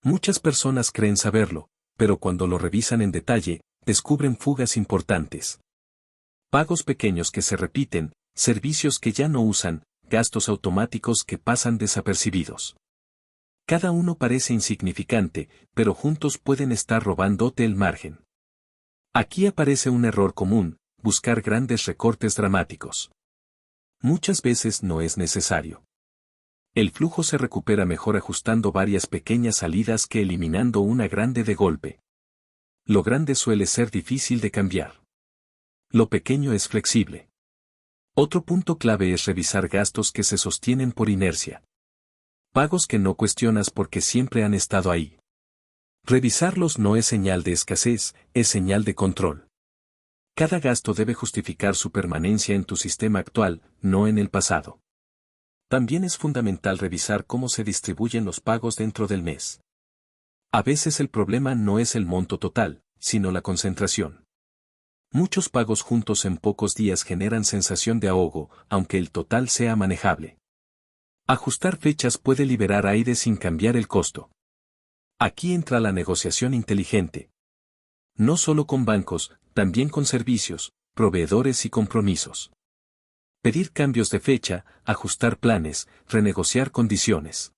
Muchas personas creen saberlo, pero cuando lo revisan en detalle, descubren fugas importantes. Pagos pequeños que se repiten, servicios que ya no usan, gastos automáticos que pasan desapercibidos. Cada uno parece insignificante, pero juntos pueden estar robándote el margen. Aquí aparece un error común, buscar grandes recortes dramáticos. Muchas veces no es necesario. El flujo se recupera mejor ajustando varias pequeñas salidas que eliminando una grande de golpe. Lo grande suele ser difícil de cambiar. Lo pequeño es flexible. Otro punto clave es revisar gastos que se sostienen por inercia. Pagos que no cuestionas porque siempre han estado ahí. Revisarlos no es señal de escasez, es señal de control. Cada gasto debe justificar su permanencia en tu sistema actual, no en el pasado. También es fundamental revisar cómo se distribuyen los pagos dentro del mes. A veces el problema no es el monto total, sino la concentración. Muchos pagos juntos en pocos días generan sensación de ahogo, aunque el total sea manejable. Ajustar fechas puede liberar aire sin cambiar el costo. Aquí entra la negociación inteligente. No solo con bancos, también con servicios, proveedores y compromisos. Pedir cambios de fecha, ajustar planes, renegociar condiciones.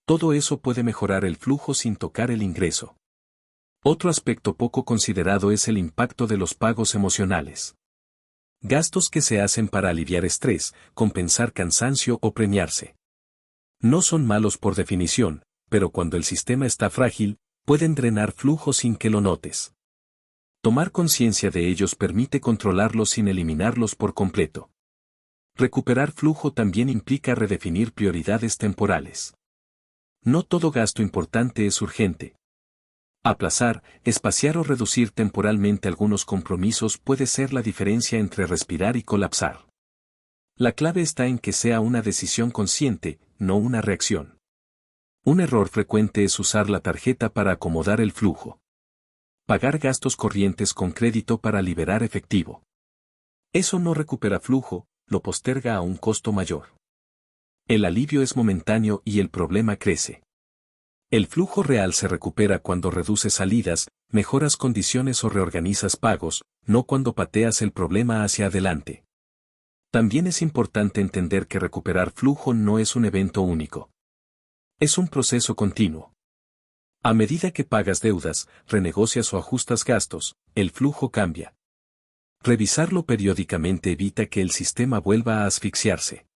Todo eso puede mejorar el flujo sin tocar el ingreso. Otro aspecto poco considerado es el impacto de los pagos emocionales. Gastos que se hacen para aliviar estrés, compensar cansancio o premiarse. No son malos por definición, pero cuando el sistema está frágil, pueden drenar flujo sin que lo notes. Tomar conciencia de ellos permite controlarlos sin eliminarlos por completo. Recuperar flujo también implica redefinir prioridades temporales. No todo gasto importante es urgente. Aplazar, espaciar o reducir temporalmente algunos compromisos puede ser la diferencia entre respirar y colapsar. La clave está en que sea una decisión consciente, no una reacción. Un error frecuente es usar la tarjeta para acomodar el flujo. Pagar gastos corrientes con crédito para liberar efectivo. Eso no recupera flujo, lo posterga a un costo mayor. El alivio es momentáneo y el problema crece. El flujo real se recupera cuando reduces salidas, mejoras condiciones o reorganizas pagos, no cuando pateas el problema hacia adelante. También es importante entender que recuperar flujo no es un evento único. Es un proceso continuo. A medida que pagas deudas, renegocias o ajustas gastos, el flujo cambia. Revisarlo periódicamente evita que el sistema vuelva a asfixiarse.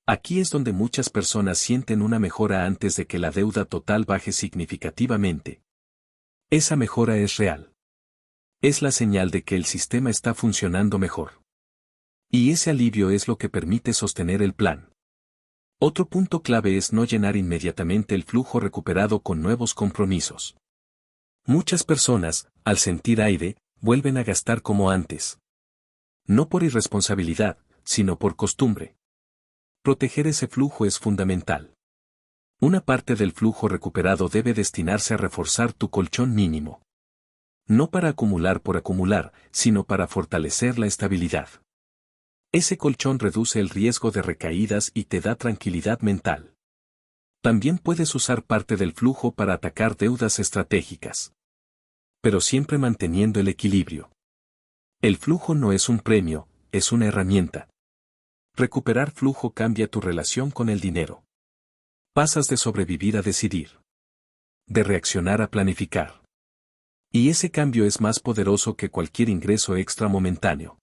Aquí es donde muchas personas sienten una mejora antes de que la deuda total baje significativamente. Esa mejora es real. Es la señal de que el sistema está funcionando mejor. Y ese alivio es lo que permite sostener el plan. Otro punto clave es no llenar inmediatamente el flujo recuperado con nuevos compromisos. Muchas personas, al sentir aire, vuelven a gastar como antes. No por irresponsabilidad, sino por costumbre. Proteger ese flujo es fundamental. Una parte del flujo recuperado debe destinarse a reforzar tu colchón mínimo. No para acumular por acumular, sino para fortalecer la estabilidad. Ese colchón reduce el riesgo de recaídas y te da tranquilidad mental. También puedes usar parte del flujo para atacar deudas estratégicas. Pero siempre manteniendo el equilibrio. El flujo no es un premio, es una herramienta. Recuperar flujo cambia tu relación con el dinero. Pasas de sobrevivir a decidir. De reaccionar a planificar. Y ese cambio es más poderoso que cualquier ingreso extra momentáneo.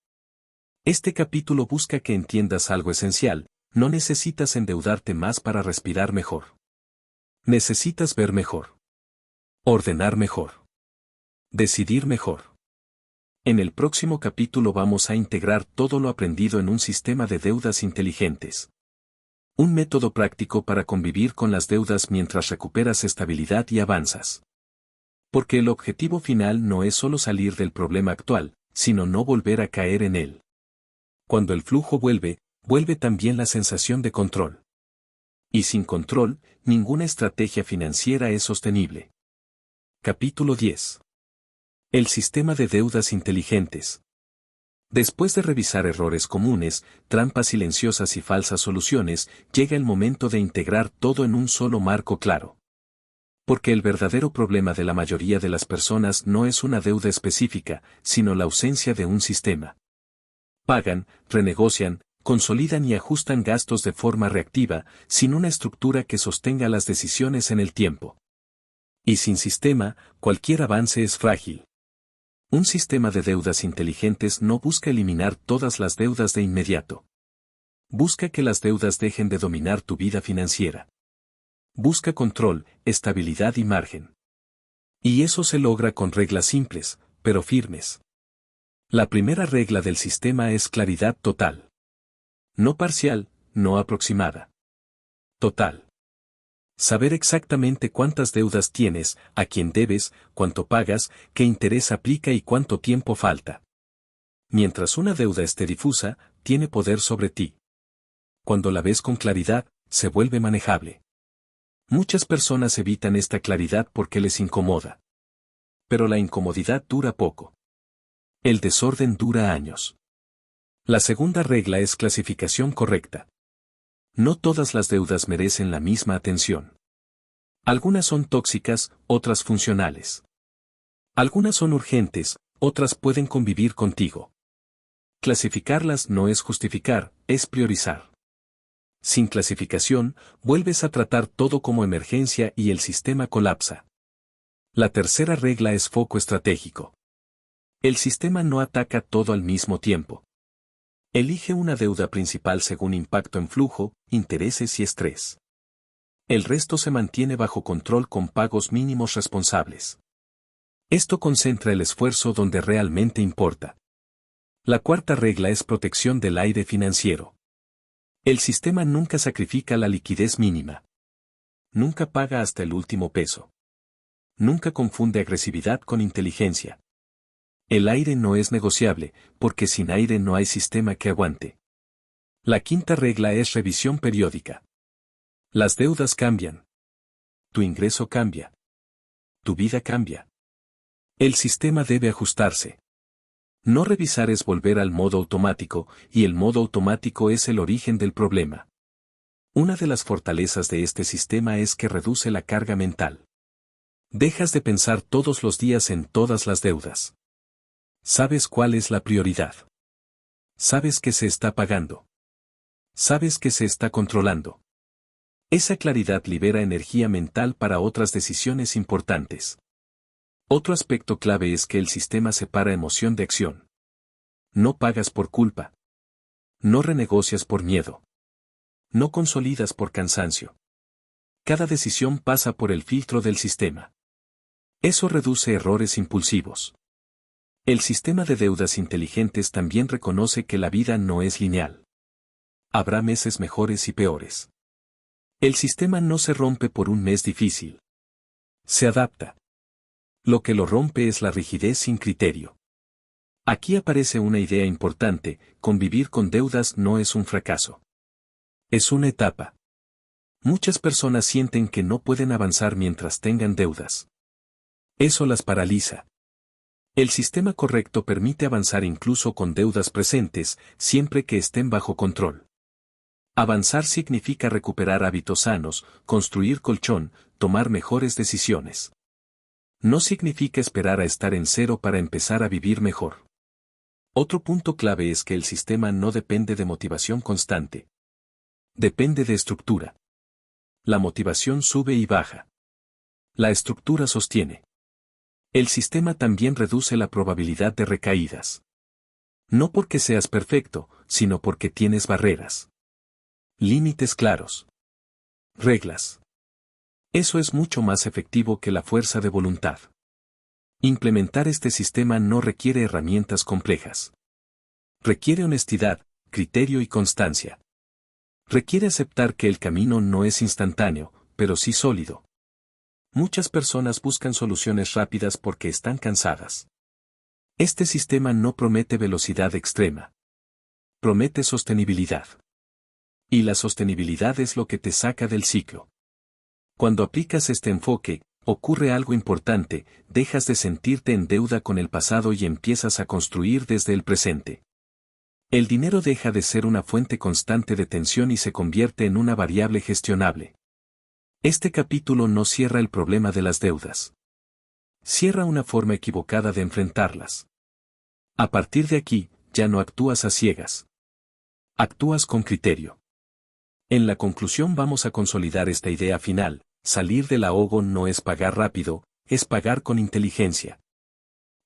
Este capítulo busca que entiendas algo esencial: no necesitas endeudarte más para respirar mejor. Necesitas ver mejor. Ordenar mejor. Decidir mejor. En el próximo capítulo vamos a integrar todo lo aprendido en un sistema de deudas inteligentes. Un método práctico para convivir con las deudas mientras recuperas estabilidad y avanzas. Porque el objetivo final no es solo salir del problema actual, sino no volver a caer en él. Cuando el flujo vuelve, vuelve también la sensación de control. Y sin control, ninguna estrategia financiera es sostenible. Capítulo 10. El sistema de deudas inteligentes. Después de revisar errores comunes, trampas silenciosas y falsas soluciones, llega el momento de integrar todo en un solo marco claro. Porque el verdadero problema de la mayoría de las personas no es una deuda específica, sino la ausencia de un sistema. Pagan, renegocian, consolidan y ajustan gastos de forma reactiva, sin una estructura que sostenga las decisiones en el tiempo. Y sin sistema, cualquier avance es frágil. Un sistema de deudas inteligentes no busca eliminar todas las deudas de inmediato. Busca que las deudas dejen de dominar tu vida financiera. Busca control, estabilidad y margen. Y eso se logra con reglas simples, pero firmes. La primera regla del sistema es claridad total. No parcial, no aproximada. Total. Saber exactamente cuántas deudas tienes, a quién debes, cuánto pagas, qué interés aplica y cuánto tiempo falta. Mientras una deuda esté difusa, tiene poder sobre ti. Cuando la ves con claridad, se vuelve manejable. Muchas personas evitan esta claridad porque les incomoda. Pero la incomodidad dura poco. El desorden dura años. La segunda regla es clasificación correcta. No todas las deudas merecen la misma atención. Algunas son tóxicas, otras funcionales. Algunas son urgentes, otras pueden convivir contigo. Clasificarlas no es justificar, es priorizar. Sin clasificación, vuelves a tratar todo como emergencia y el sistema colapsa. La tercera regla es foco estratégico. El sistema no ataca todo al mismo tiempo. Elige una deuda principal según impacto en flujo, intereses y estrés. El resto se mantiene bajo control con pagos mínimos responsables. Esto concentra el esfuerzo donde realmente importa. La cuarta regla es protección del aire financiero. El sistema nunca sacrifica la liquidez mínima. Nunca paga hasta el último peso. Nunca confunde agresividad con inteligencia. El aire no es negociable, porque sin aire no hay sistema que aguante. La quinta regla es revisión periódica. Las deudas cambian. Tu ingreso cambia. Tu vida cambia. El sistema debe ajustarse. No revisar es volver al modo automático, y el modo automático es el origen del problema. Una de las fortalezas de este sistema es que reduce la carga mental. Dejas de pensar todos los días en todas las deudas. Sabes cuál es la prioridad. Sabes que se está pagando. Sabes que se está controlando. Esa claridad libera energía mental para otras decisiones importantes. Otro aspecto clave es que el sistema separa emoción de acción. No pagas por culpa. No renegocias por miedo. No consolidas por cansancio. Cada decisión pasa por el filtro del sistema. Eso reduce errores impulsivos. El sistema de deudas inteligentes también reconoce que la vida no es lineal. Habrá meses mejores y peores. El sistema no se rompe por un mes difícil. Se adapta. Lo que lo rompe es la rigidez sin criterio. Aquí aparece una idea importante: convivir con deudas no es un fracaso. Es una etapa. Muchas personas sienten que no pueden avanzar mientras tengan deudas. Eso las paraliza. El sistema correcto permite avanzar incluso con deudas presentes, siempre que estén bajo control. Avanzar significa recuperar hábitos sanos, construir colchón, tomar mejores decisiones. No significa esperar a estar en cero para empezar a vivir mejor. Otro punto clave es que el sistema no depende de motivación constante. Depende de estructura. La motivación sube y baja. La estructura sostiene. El sistema también reduce la probabilidad de recaídas. No porque seas perfecto, sino porque tienes barreras. Límites claros. Reglas. Eso es mucho más efectivo que la fuerza de voluntad. Implementar este sistema no requiere herramientas complejas. Requiere honestidad, criterio y constancia. Requiere aceptar que el camino no es instantáneo, pero sí sólido. Muchas personas buscan soluciones rápidas porque están cansadas. Este sistema no promete velocidad extrema. Promete sostenibilidad. Y la sostenibilidad es lo que te saca del ciclo. Cuando aplicas este enfoque, ocurre algo importante, dejas de sentirte en deuda con el pasado y empiezas a construir desde el presente. El dinero deja de ser una fuente constante de tensión y se convierte en una variable gestionable. Este capítulo no cierra el problema de las deudas. Cierra una forma equivocada de enfrentarlas. A partir de aquí, ya no actúas a ciegas. Actúas con criterio. En la conclusión vamos a consolidar esta idea final: salir del ahogo no es pagar rápido, es pagar con inteligencia.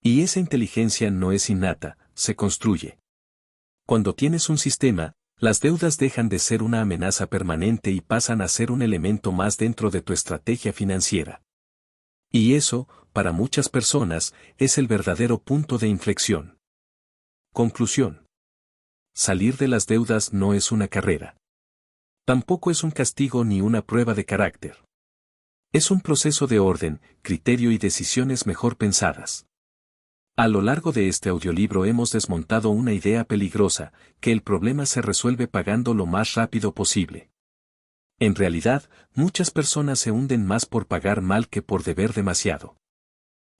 Y esa inteligencia no es innata, se construye. Cuando tienes un sistema, las deudas dejan de ser una amenaza permanente y pasan a ser un elemento más dentro de tu estrategia financiera. Y eso, para muchas personas, es el verdadero punto de inflexión. Conclusión. Salir de las deudas no es una carrera. Tampoco es un castigo ni una prueba de carácter. Es un proceso de orden, criterio y decisiones mejor pensadas. A lo largo de este audiolibro hemos desmontado una idea peligrosa, que el problema se resuelve pagando lo más rápido posible. En realidad, muchas personas se hunden más por pagar mal que por deber demasiado.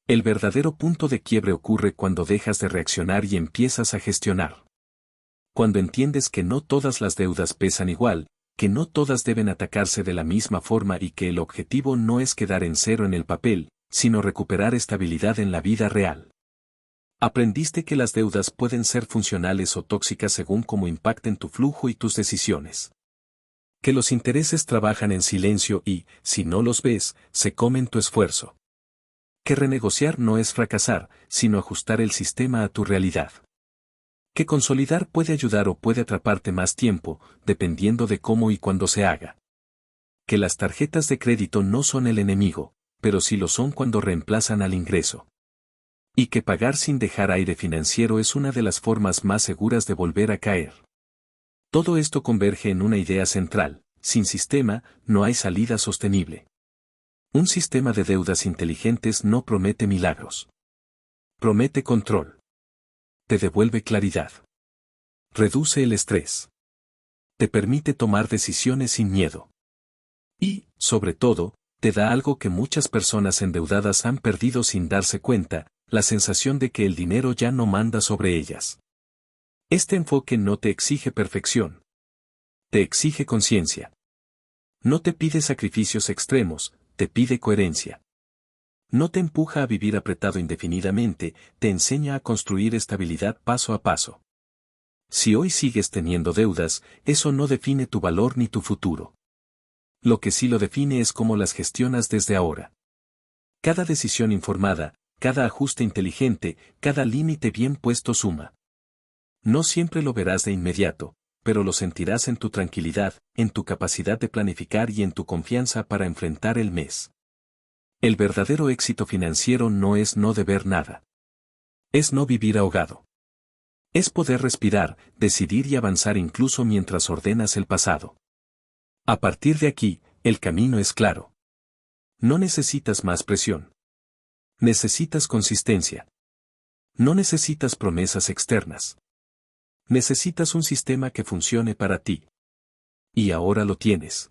El verdadero punto de quiebre ocurre cuando dejas de reaccionar y empiezas a gestionar. Cuando entiendes que no todas las deudas pesan igual, que no todas deben atacarse de la misma forma y que el objetivo no es quedar en cero en el papel, sino recuperar estabilidad en la vida real. Aprendiste que las deudas pueden ser funcionales o tóxicas según cómo impacten tu flujo y tus decisiones. Que los intereses trabajan en silencio y, si no los ves, se comen tu esfuerzo. Que renegociar no es fracasar, sino ajustar el sistema a tu realidad. Que consolidar puede ayudar o puede atraparte más tiempo, dependiendo de cómo y cuándo se haga. Que las tarjetas de crédito no son el enemigo, pero sí lo son cuando reemplazan al ingreso. Y que pagar sin dejar aire financiero es una de las formas más seguras de volver a caer. Todo esto converge en una idea central: sin sistema, no hay salida sostenible. Un sistema de deudas inteligentes no promete milagros. Promete control. Te devuelve claridad. Reduce el estrés. Te permite tomar decisiones sin miedo. Y, sobre todo, te da algo que muchas personas endeudadas han perdido sin darse cuenta: la sensación de que el dinero ya no manda sobre ellas. Este enfoque no te exige perfección. Te exige conciencia. No te pide sacrificios extremos, te pide coherencia. No te empuja a vivir apretado indefinidamente, te enseña a construir estabilidad paso a paso. Si hoy sigues teniendo deudas, eso no define tu valor ni tu futuro. Lo que sí lo define es cómo las gestionas desde ahora. Cada decisión informada, cada ajuste inteligente, cada límite bien puesto suma. No siempre lo verás de inmediato, pero lo sentirás en tu tranquilidad, en tu capacidad de planificar y en tu confianza para enfrentar el mes. El verdadero éxito financiero no es no deber nada. Es no vivir ahogado. Es poder respirar, decidir y avanzar incluso mientras ordenas el pasado. A partir de aquí, el camino es claro. No necesitas más presión. Necesitas consistencia. No necesitas promesas externas. Necesitas un sistema que funcione para ti. Y ahora lo tienes.